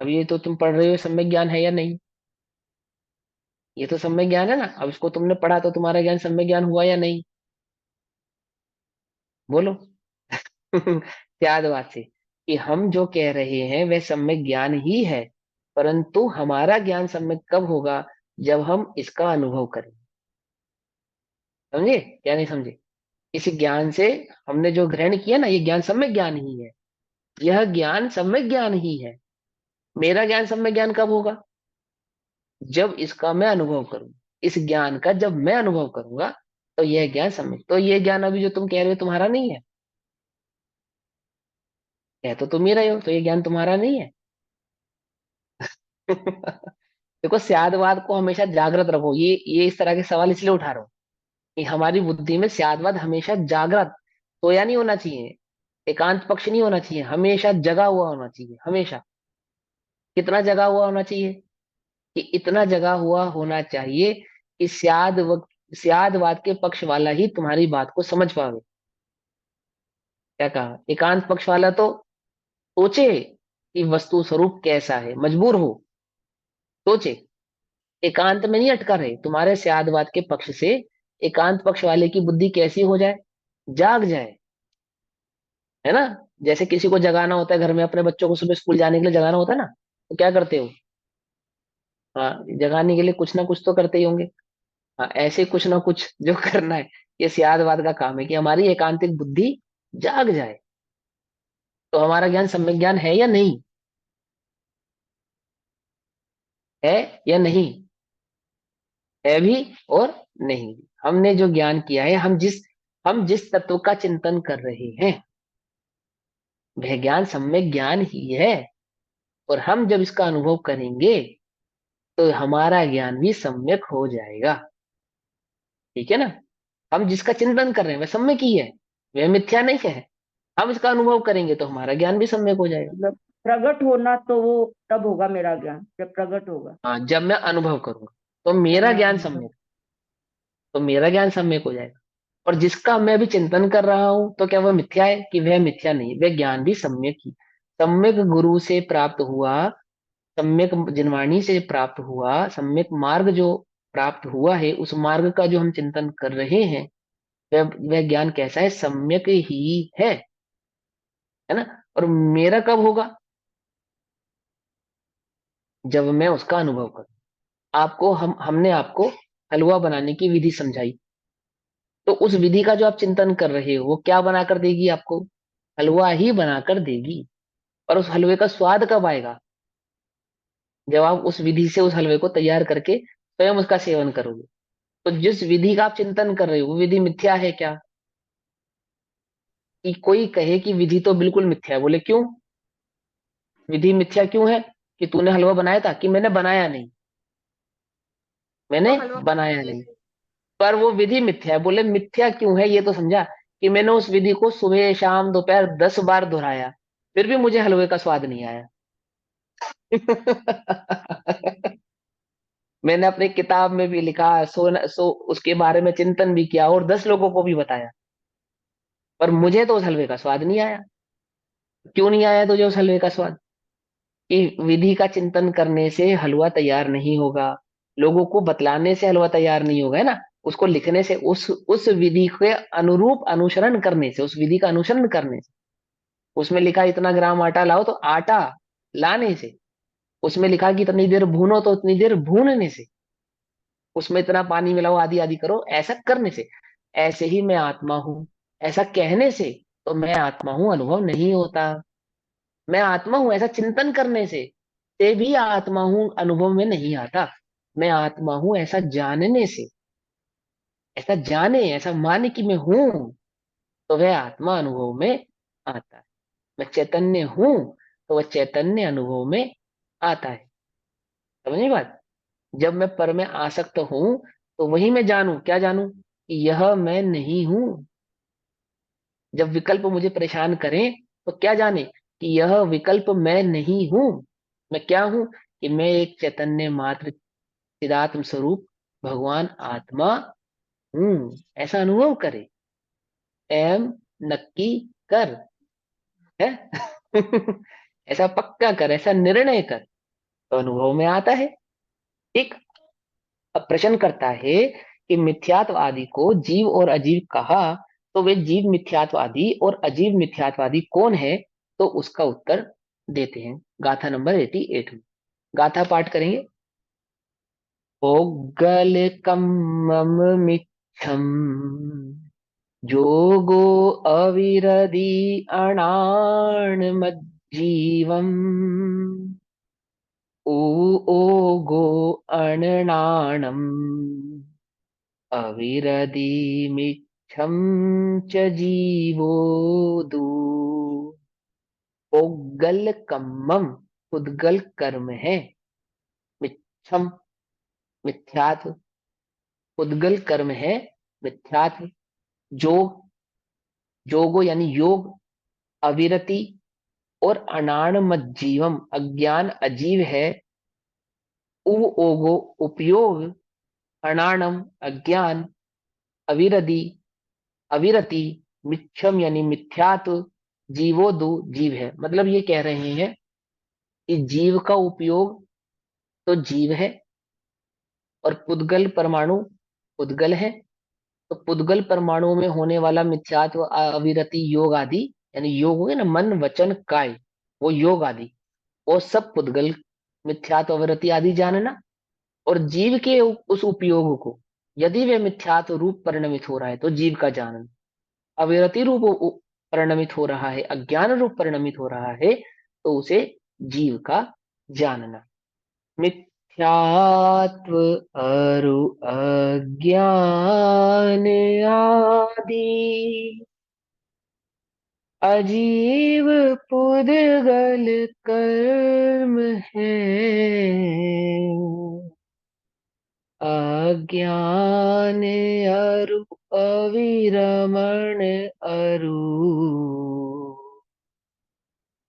अभी ये तो तुम पढ़ रहे हो, सम्यक ज्ञान है या नहीं? ये तो सम्यक ज्ञान है ना। अब इसको तुमने पढ़ा तो तुम्हारा ज्ञान सम्यक ज्ञान हुआ या नहीं? बोलो। त्याग बात से कि हम जो कह रहे हैं वह सम्यक ज्ञान ही है, परंतु हमारा ज्ञान सम्यक कब होगा? जब हम इसका अनुभव करें। समझे या नहीं समझे? इस ज्ञान से हमने जो ग्रहण किया ना, ये ज्ञान सम्यक ज्ञान ही है। यह ज्ञान सम्यक ज्ञान ही है। मेरा ज्ञान सम्यक ज्ञान कब होगा? जब इसका मैं अनुभव करूं। इस ज्ञान का जब मैं अनुभव करूंगा तो यह ज्ञान सम्यक। तो ये ज्ञान अभी जो तुम कह रहे हो तुम्हारा नहीं है। कह तो तुम ही रहे हो, तो ये ज्ञान तुम्हारा नहीं है। देखो, स्यादवाद को हमेशा जागृत रखो। ये इस तरह के सवाल इसलिए उठा रहा हूं कि हमारी बुद्धि में स्यादवाद हमेशा जागृत, सोया नहीं होना चाहिए, एकांत पक्ष नहीं होना चाहिए, हमेशा जगा हुआ होना चाहिए। हमेशा कितना जगा हुआ होना चाहिए? कि इतना जगा हुआ होना चाहिए कि स्यादवाद के पक्ष वाला ही तुम्हारी बात को समझ पावे। क्या कहा? एकांत पक्ष वाला तो सोचे कि वस्तु स्वरूप कैसा है, मजबूर हो, सोचे। एकांत में नहीं अटका रहे। तुम्हारे स्यादवाद के पक्ष से एकांत पक्ष वाले की बुद्धि कैसी हो जाए? जाग जाए। है ना? जैसे किसी को जगाना होता है घर में, अपने बच्चों को सुबह स्कूल जाने के लिए जगाना होता है ना, तो क्या करते हो? हाँ, जगाने के लिए कुछ ना कुछ तो करते ही होंगे। हाँ, ऐसे कुछ ना कुछ जो करना है, ये स्यादवाद का काम है कि हमारी एकांतिक बुद्धि जाग जाए। तो हमारा ज्ञान सम्यक ज्ञान है या नहीं? है या नहीं? है भी और नहीं भी। हमने जो ज्ञान किया है, हम जिस तत्व का चिंतन कर रहे हैं वह ज्ञान सम्यक ज्ञान ही है। और हम जब इसका अनुभव करेंगे तो हमारा ज्ञान भी सम्यक हो जाएगा। ठीक है ना? हम जिसका चिंतन कर रहे हैं वह सम्यक ही है, वह मिथ्या नहीं है। हम इसका अनुभव करेंगे तो हमारा ज्ञान भी सम्यक हो जाएगा। मतलब प्रकट होना तो वो तब होगा मेरा ज्ञान जब प्रकट होगा। हाँ, जब मैं अनुभव करूंगा तो जब मेरा मैं ज्ञान अनुभव। सम्यक, तो मेरा ज्ञान सम्यक हो जाएगा। और जिसका मैं भी चिंतन कर रहा हूं तो क्या वह मिथ्या है? कि वह मिथ्या नहीं, वह ज्ञान भी सम्यक ही। सम्यक गुरु से प्राप्त हुआ, सम्यक जिनवाणी से प्राप्त हुआ, सम्यक मार्ग जो प्राप्त हुआ है, उस मार्ग का जो हम चिंतन कर रहे हैं वह ज्ञान कैसा है? सम्यक ही है ना? और मेरा कब होगा? जब मैं उसका अनुभव करूं। आपको हमने आपको हलवा बनाने की विधि समझाई, तो उस विधि का जो आप चिंतन कर रहे हो वो क्या बनाकर देगी आपको? हलवा ही बनाकर देगी। और उस हलवे का स्वाद कब आएगा? जब आप उस विधि से उस हलवे को तैयार करके स्वयं उसका सेवन करोगे। तो जिस विधि का आप चिंतन कर रहे हो वो विधि मिथ्या है क्या? कि कोई कहे कि विधि तो बिल्कुल मिथ्या है। बोले क्यों? विधि मिथ्या क्यों है? कि तूने हलवा बनाया था? कि मैंने बनाया नहीं, मैंने तो हलवा बनाया नहीं, पर वो विधि मिथ्या है। बोले मिथ्या क्यों है? ये तो समझा कि मैंने उस विधि को सुबह शाम दोपहर 10 बार दोहराया, फिर भी मुझे हलवे का स्वाद नहीं आया। मैंने अपनी किताब में भी लिखा, उसके बारे में चिंतन भी किया और 10 लोगों को भी बताया, पर मुझे तो उस हलवे का स्वाद नहीं आया। क्यों नहीं आया तुझे उस हलवे का स्वाद? कि विधि का चिंतन करने से हलवा तैयार नहीं होगा, लोगों को बतलाने से हलवा तैयार नहीं होगा, है ना? उसको लिखने से, उस विधि के अनुरूप अनुसरण करने से, उस विधि का अनुसरण करने से। उसमें लिखा इतना ग्राम आटा लाओ, तो आटा लाने से। उसमें लिखा कि इतनी देर भूनो, तो इतनी देर भूनने से। उसमें इतना पानी मिलाओ, आदि आदि करो, ऐसा करने से। ऐसे ही मैं आत्मा हूं, ऐसा कहने से तो मैं आत्मा हूं अनुभव नहीं होता। मैं आत्मा हूं ऐसा चिंतन करने से भी आत्मा हूं अनुभव में नहीं आता। मैं आत्मा हूं ऐसा जानने से ऐसा जाने, ऐसा माने कि मैं हूं, तो वह आत्मा अनुभव में आता है। मैं चैतन्य हूं, तो वह चैतन्य अनुभव में आता है। समझे बात? जब मैं पर में आसक्त हूं, तो वही मैं जानू, क्या जानू कि यह मैं नहीं हूं। जब विकल्प मुझे परेशान करें, तो क्या जाने कि यह विकल्प मैं नहीं हूं। मैं क्या हूं कि मैं एक चैतन्य मात्र चिदात्म स्वरूप भगवान आत्मा हूं। ऐसा अनुभव करे, एम नक्की कर, है। ऐसा पक्का कर, ऐसा निर्णय कर, तो अनुभव में आता है। ठीक। अब प्रश्न करता है कि मिथ्यात्ववादी को जीव और अजीव कहा, तो वे जीव मिथ्यात्ववादी और अजीव मिथ्यात्ववादी कौन है? तो उसका उत्तर देते हैं गाथा नंबर 88 में। गाथा पाठ करेंगे। पोग्गलकम्मम मिच्छम जोगो अविरधि अणाणमज्जीवम् ऊ ओगो अणनाणम् अविरधिमिच्छं च जीवोदु। पोगल कम्मम, पुद्गल कर्म है। मिच्छम, मिथ्यात्व। पुद्गल कर्म है, मिथ्यात्व। जोग, जोगो यानी योग। अविरति और अनाण मज्जीवम, अज्ञान अजीव है। उ ओगो उपयोग, अनाणम अज्ञान, अविरधि अविरति, मिच्छम यानी मिथ्यात्व, जीवो दो जीव है। मतलब ये कह रहे हैं कि जीव का उपयोग तो जीव है, और पुद्गल परमाणु पुद्गल है। तो पुद्गल परमाणु में होने वाला मिथ्यात्व, अविरति, योग आदि, यानी योग हो गया ना, मन वचन काय, वो योग आदि, वो सब पुद्गल मिथ्यात्व अविरति आदि जानना। और जीव के उस उपयोग को, यदि वह मिथ्यात्व रूप परिणमित हो रहा है, तो जीव का जानना। अविरति रूप परिणमित हो रहा है, अज्ञान रूप परिणमित हो रहा है, तो उसे जीव का जानना। मिथ्यात्व अरु अज्ञान आदि अजीव पुद्गल कर्म है। अज्ञान अरु अविरमण अरु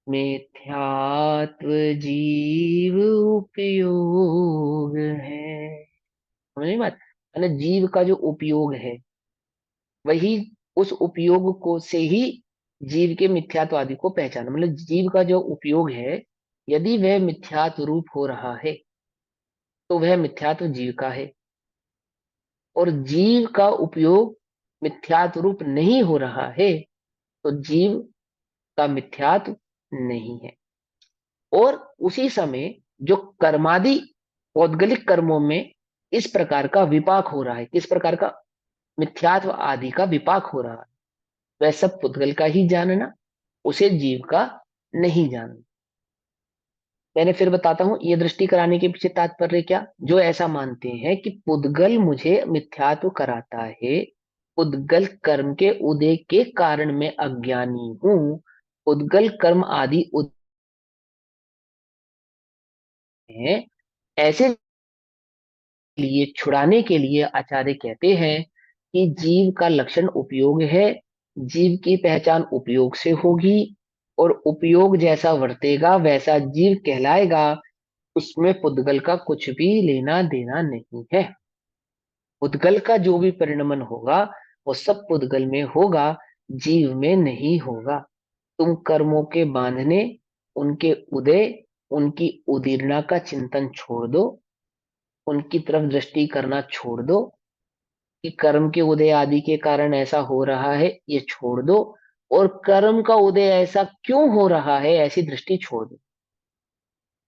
मिथ्यात्व जीव उपयोग है। समझ बात? है ना? जीव का जो उपयोग है, वही उस उपयोग को से ही जीव के मिथ्यात्वादि को पहचाना। मतलब जीव का जो उपयोग है, यदि वह मिथ्यात्व रूप हो रहा है, तो वह मिथ्यात्व जीव का है। और जीव का उपयोग मिथ्यात्व रूप नहीं हो रहा है, तो जीव का मिथ्यात्व नहीं है। और उसी समय जो कर्मादि पौद्गलिक कर्मों में इस प्रकार का विपाक हो रहा है, किस प्रकार का? मिथ्यात्व आदि का विपाक हो रहा है, वह सब पुद्गल का ही जानना, उसे जीव का नहीं जानना। मैंने फिर बताता हूं ये दृष्टि कराने के पीछे तात्पर्य क्या। जो ऐसा मानते हैं कि पुद्गल मुझे मिथ्यात्व कराता है, पुद्गल कर्म के उदय के कारण मैं अज्ञानी हूं, पुद्गल कर्म आदि उदय हैं, ऐसे लिए छुड़ाने के लिए आचार्य कहते हैं कि जीव का लक्षण उपयोग है, जीव की पहचान उपयोग से होगी, और उपयोग जैसा वर्तेगा वैसा जीव कहलाएगा। उसमें पुद्गल का कुछ भी लेना देना नहीं है। पुद्गल का जो भी परिणमन होगा, वो सब पुद्गल में होगा, जीव में नहीं होगा। तुम कर्मों के बांधने, उनके उदय, उनकी उदीर्णा का चिंतन छोड़ दो, उनकी तरफ दृष्टि करना छोड़ दो कि कर्म के उदय आदि के कारण ऐसा हो रहा है, ये छोड़ दो। और कर्म का उदय ऐसा क्यों हो रहा है, ऐसी दृष्टि छोड़ दो।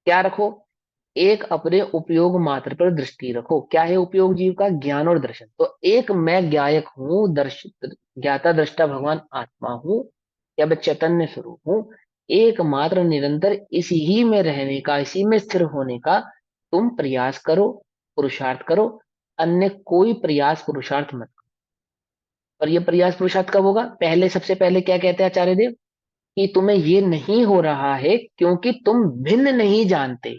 क्या रखो? एक अपने उपयोग मात्र पर दृष्टि रखो। क्या है उपयोग जीव का? ज्ञान और दर्शन। तो एक मैं ज्ञायक हूं, ज्ञाता दृष्टा भगवान आत्मा हूं, या मैं चैतन्य स्वरूप हूं। एकमात्र निरंतर इसी ही में रहने का, इसी में स्थिर होने का तुम प्रयास करो, पुरुषार्थ करो। अन्य कोई प्रयास पुरुषार्थ मत करो। और ये प्रयास पुरुषार्थ कब होगा? पहले, सबसे पहले क्या कहते हैं आचार्य देव, कि तुम्हें ये नहीं हो रहा है क्योंकि तुम भिन्न नहीं जानते।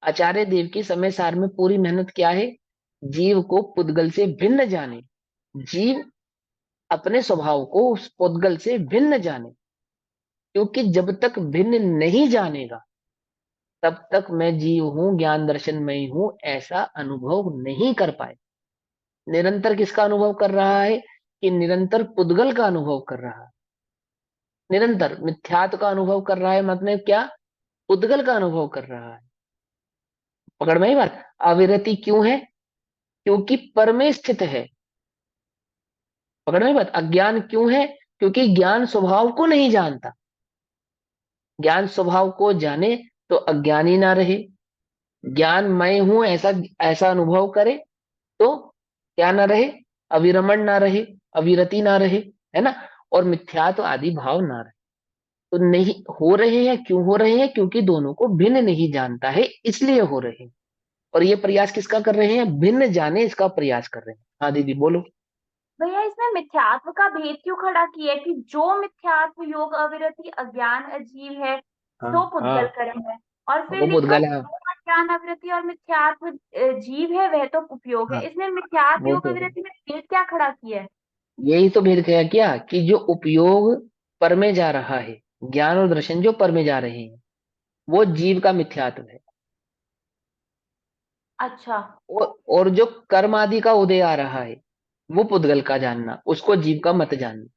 आचार्य देव की समय सार में पूरी मेहनत क्या है? जीव को पुद्गल से भिन्न जाने, जीव अपने स्वभाव को उस पुद्गल से भिन्न जाने, क्योंकि जब तक भिन्न नहीं जानेगा तब तक मैं जीव हूं, ज्ञान दर्शन में ही हूं, ऐसा अनुभव नहीं कर पाए। निरंतर किसका अनुभव कर रहा है? कि निरंतर पुद्गल का अनुभव कर रहा है, निरंतर मिथ्यात्व का अनुभव कर रहा है, मतलब क्या? पुद्गल का अनुभव कर रहा है। पकड़ में आई बात? अविरति क्यों है? क्योंकि पर में स्थित है। पकड़ में आई बात? अज्ञान क्यों है? क्योंकि ज्ञान स्वभाव को नहीं जानता। ज्ञान स्वभाव को जाने तो अज्ञानी ना रहे, ज्ञान मैं हूं ऐसा ऐसा अनुभव करे तो क्या ना रहे? अविरमण ना रहे, अविरति ना रहे, है ना? और मिथ्यात्व आदि भाव ना रहे। तो नहीं हो रहे हैं, क्यों हो रहे हैं? क्योंकि दोनों को भिन्न नहीं जानता है, इसलिए हो रहे हैं। और ये प्रयास किसका कर रहे हैं? भिन्न जाने इसका प्रयास कर रहे हैं। हाँ दीदी बोलो। भैया इसमें मिथ्यात्व का भेद क्यों खड़ा किया है कि जो मिथ्यात्व योग अविरति अज्ञान अजीव है हाँ सो पुद्गल हाँ, कर्म है, और फिर वो लिखा पुद्गल है। जो अज्ञान अविरति और मिथ्यात्व जीव है वह तो उपयोग है। हाँ, इसमें मिथ्यात्व वो योग तो अविरति में भेद क्या खड़ा किया है? यही तो भेद किया क्या, कि जो उपयोग पर में जा रहा है, ज्ञान और दर्शन जो पर में जा रहे हैं, वो जीव का मिथ्यात्व है। अच्छा, और जो कर्म आदि का उदय आ रहा है, वो पुद्गल का जानना, उसको जीव का मत जानना।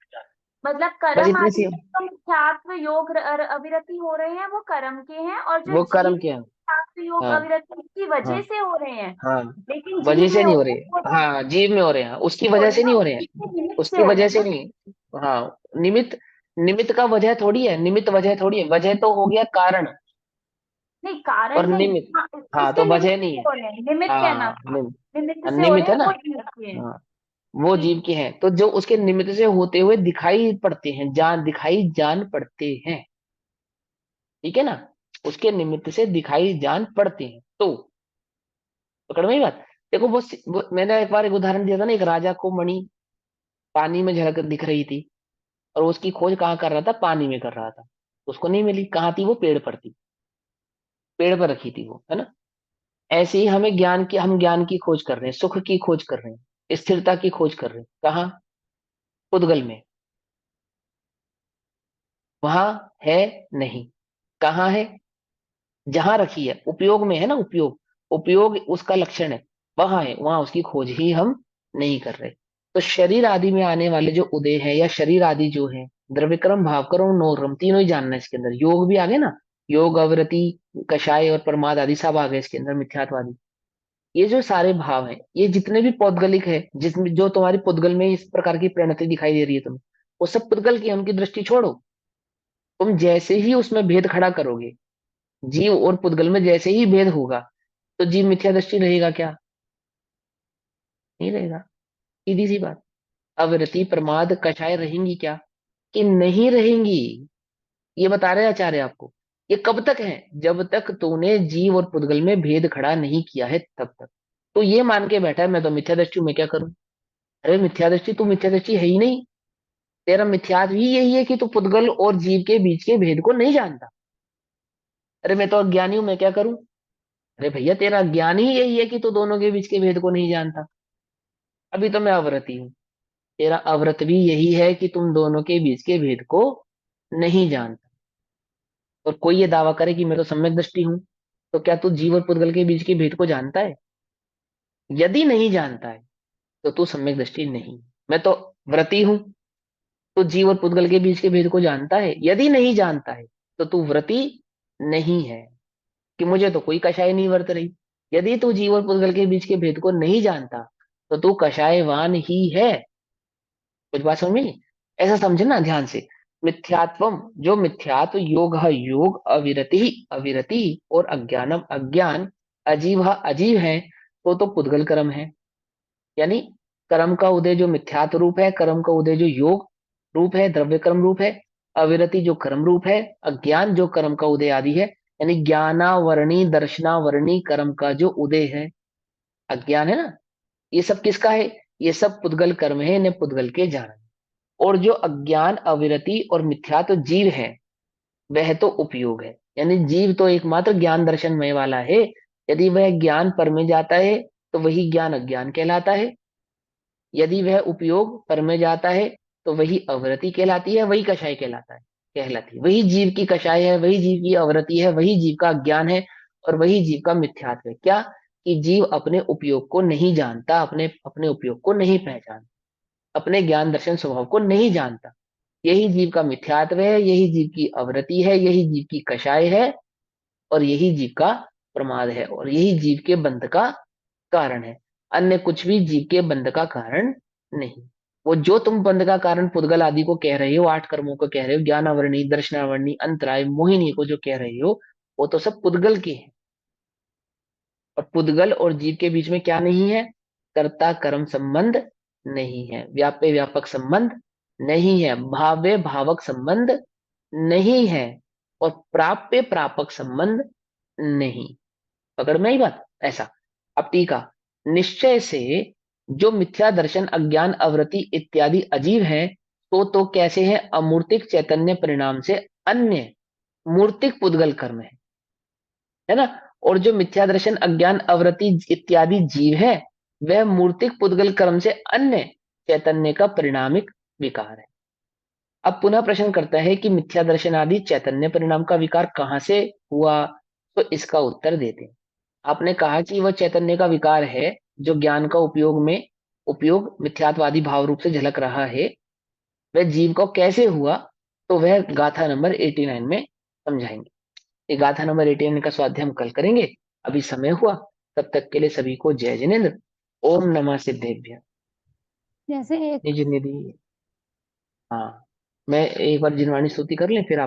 मतलब बस कर्म इतनी आदि सी, में जो मिथ्यात्व योग अविरति हो रहे हैं वो कर्म के हैं, और जो वो जीव कर्म क्या है? मिथ्यात्व योग हाँ अविरति की हाँ वजह से हो रहे हैं, हाँ, लेकिन वजह जीव से में नहीं हो हो रहे रहे। हैं वो तो हाँ, जीव में हो रहे हैं, उसकी हो वजह रहे हैं से ना, नहीं हो रहे हैं। उसके निमित्त से उसकी हो रहे वजह हैं से ना। नहीं। हाँ, निमित्त, निमित्त का वजह थोड़ी है, निमित्त वजह थोड़ी है, वजह तो हो गया कारण, नहीं कारण और नहीं, निमित्त, हाँ, हाँ तो उसके निमित्त वजह नहीं से है। हो रहे हैं, निमित्त कहना हाँ था, निमित्त, निमित्त से हो रहे निमित्त है हैं ना। वो जीव के हैं। हाँ, वो जीव ठीक। के हैं, तो जो उसके निमित्त से होते हुए दिखाई पड़ते हैं, जान पड़ते हैं, ठीक है ना? उसके निमित्त से दिखाई जान पड़ते हैं, तो पकड़ में ही बात। देखो वो मैंने एक बार एक उदाहरण दिया था ना, एक राजा को मणि पानी में झलक दिख रही थी, और उसकी खोज कहाँ कर रहा था? पानी में कर रहा था। उसको नहीं मिली, कहाँ थी? वो पेड़ पर थी, पेड़ पर रखी थी वो, है ना? ऐसे ही हमें ज्ञान की, हम ज्ञान की खोज कर रहे हैं, सुख की खोज कर रहे हैं, स्थिरता की खोज कर रहे हैं, कहाँ? पुद्गल में। वहां है नहीं, कहाँ है? जहां रखी है, उपयोग में है ना, उपयोग, उपयोग उसका लक्षण है, वहां है, वहां उसकी खोज ही हम नहीं कर रहे। तो शरीर आदि में आने वाले जो उदय है, या शरीर आदि जो है, द्रव्यक्रम भावक्रम नोरम, तीनों ही जानना है इसके अंदर। योग भी आ गए ना, योग अवृत्ति कषाय और प्रमाद आदि सब आ गए इसके अंदर, मिथ्यात्वादी। ये जो सारे भाव हैं, ये जितने भी पौद्गलिक है, जिसमें जो तुम्हारी पुद्गल में इस प्रकार की परिणति दिखाई दे रही है तुम्हें, वो सब पुद्गल की, उनकी दृष्टि छोड़ो। तुम जैसे ही उसमें भेद खड़ा करोगे, जीव और पुद्गल में जैसे ही भेद होगा, तो जीव मिथ्या दृष्टि रहेगा क्या? नहीं रहेगा। सीधी सी बात। अविरति प्रमाद कषाय रहेंगी क्या? कि नहीं रहेंगी। ये बता रहे आचार्य आपको। ये कब तक है? जब तक तूने जीव और पुद्गल में भेद खड़ा नहीं किया है तब तक। तो ये मान के बैठा है मैं तो मिथ्या दृष्टि हूं, मैं क्या करूं? अरे मिथ्या दृष्टि, तू मिथ्या दृष्टि है ही नहीं। तेरा मिथ्यात्व ही यही है कि तू पुद्गल और जीव के बीच के भेद को नहीं जानता। अरे मैं तो अज्ञानी हूं, मैं क्या करूं? अरे भैया, तेरा ज्ञान ही यही है कि तू दोनों के बीच के भेद को नहीं जानता। अभी तो मैं अवरती हूँ। तेरा अव्रत भी यही है कि तुम दोनों के बीच के भेद को नहीं जानता। और कोई ये दावा करे कि मैं तो सम्यक दृष्टि हूं, तो क्या तू जीव और पुद्गल के बीच के भेद को जानता है? यदि नहीं जानता है तो तू सम्यक दृष्टि नहीं। मैं तो व्रती हूं, तो जीव और पुद्गल के बीच के भेद को जानता है? यदि नहीं जानता है तो तू व्रती नहीं है, कि मुझे तो कोई कषाय नहीं वर्त रही। यदि तू जीव और पुद्गल के बीच के भेद को नहीं जानता तो तू कषायवान ही है। कुछ बात समझ में नहीं? ऐसा समझना ध्यान से। मिथ्यात्वम, जो मिथ्यात्व, योग योग, अविरति अविरति, और अज्ञानम अज्ञान, अजीव अजीव है, तो पुद्गल कर्म है। यानी कर्म का उदय जो मिथ्यात्व रूप है, कर्म का उदय जो योग रूप है, द्रव्य कर्म रूप है, अविरति जो कर्म रूप है, अज्ञान जो कर्म का उदय आदि है। यानी ज्ञानावरणी दर्शनावरणी कर्म का जो उदय है, अज्ञान है ना, ये सब किसका है? ये सब पुद्गल कर्म है, इन्हें पुद्गल के जानना। और जो अज्ञान, अविरति और मिथ्या तो जीव है, वह तो उपयोग है। यानी जीव तो एकमात्र ज्ञान दर्शनमय वाला है। यदि वह ज्ञान पर में जाता है तो वही ज्ञान अज्ञान कहलाता है। यदि वह उपयोग पर में जाता है तो वही अवरति कहलाती है, वही कषाय कहलाती है। वही जीव की कषाय है, वही जीव की अवरति है, वही जीव का अज्ञान है, और वही जीव का मिथ्यात्व है। क्या? कि जीव अपने उपयोग को नहीं जानता, अपने अपने उपयोग को नहीं पहचानता, अपने ज्ञान दर्शन स्वभाव को नहीं जानता। यही जीव का मिथ्यात्व है, यही जीव की अवरति है, यही जीव की कषाय है, और यही जीव का प्रमाद है, और यही जीव के बंध का कारण है। अन्य कुछ भी जीव के बंध का कारण नहीं। वो जो तुम बंध का कारण पुद्गल आदि को कह रहे हो, 8 कर्मों को कह रहे हो, ज्ञानावरणी, दर्शनावरणी, अंतराय, मोहिनी को जो कह रहे हो, वो तो सब पुद्गल के हैं। और पुद्गल और जीव के बीच में क्या नहीं है? कर्ता कर्म संबंध नहीं है, व्याप्य व्यापक संबंध नहीं है, भाव्य भावक संबंध नहीं है, और प्राप्य प्रापक संबंध नहीं। पकड़ में आई बात? ऐसा। अब टीका, निश्चय से जो मिथ्या दर्शन, अज्ञान, अवृत्ति इत्यादि अजीव है, तो कैसे है? अमूर्तिक चैतन्य परिणाम से अन्य मूर्तिक पुद्गल कर्म है ना। और जो मिथ्या दर्शन, अज्ञान, अवृत्ति इत्यादि जीव है, वह मूर्तिक पुद्गल कर्म से अन्य चैतन्य का परिणामिक विकार है। अब पुनः प्रश्न करता है कि मिथ्या दर्शन आदि चैतन्य परिणाम का विकार कहां से हुआ? तो इसका उत्तर देते हैं। आपने कहा कि वह चैतन्य का विकार है जो ज्ञान का उपयोग मिथ्यात्वादी भाव रूप से झलक रहा है। वह जीव को कैसे हुआ? तो वह गाथा नंबर 89 में समझाएंगे। ये गाथा नंबर 89 का स्वाध्याय हम कल करेंगे। अभी समय हुआ, तब तक के लिए सभी को जय जिनेन्द्र। ओम नमः सिद्धेभ्य। जैसे एक निज निधि। हाँ, मैं एक बार जिनवाणी स्तुति कर लें, फिर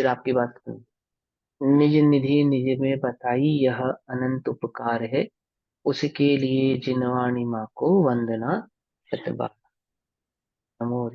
आपकी बात करूं। निज निधि निज में बताई, यह अनंत उपकार है, उसके लिए जिनवाणी माँ को वंदना शतबार। नमो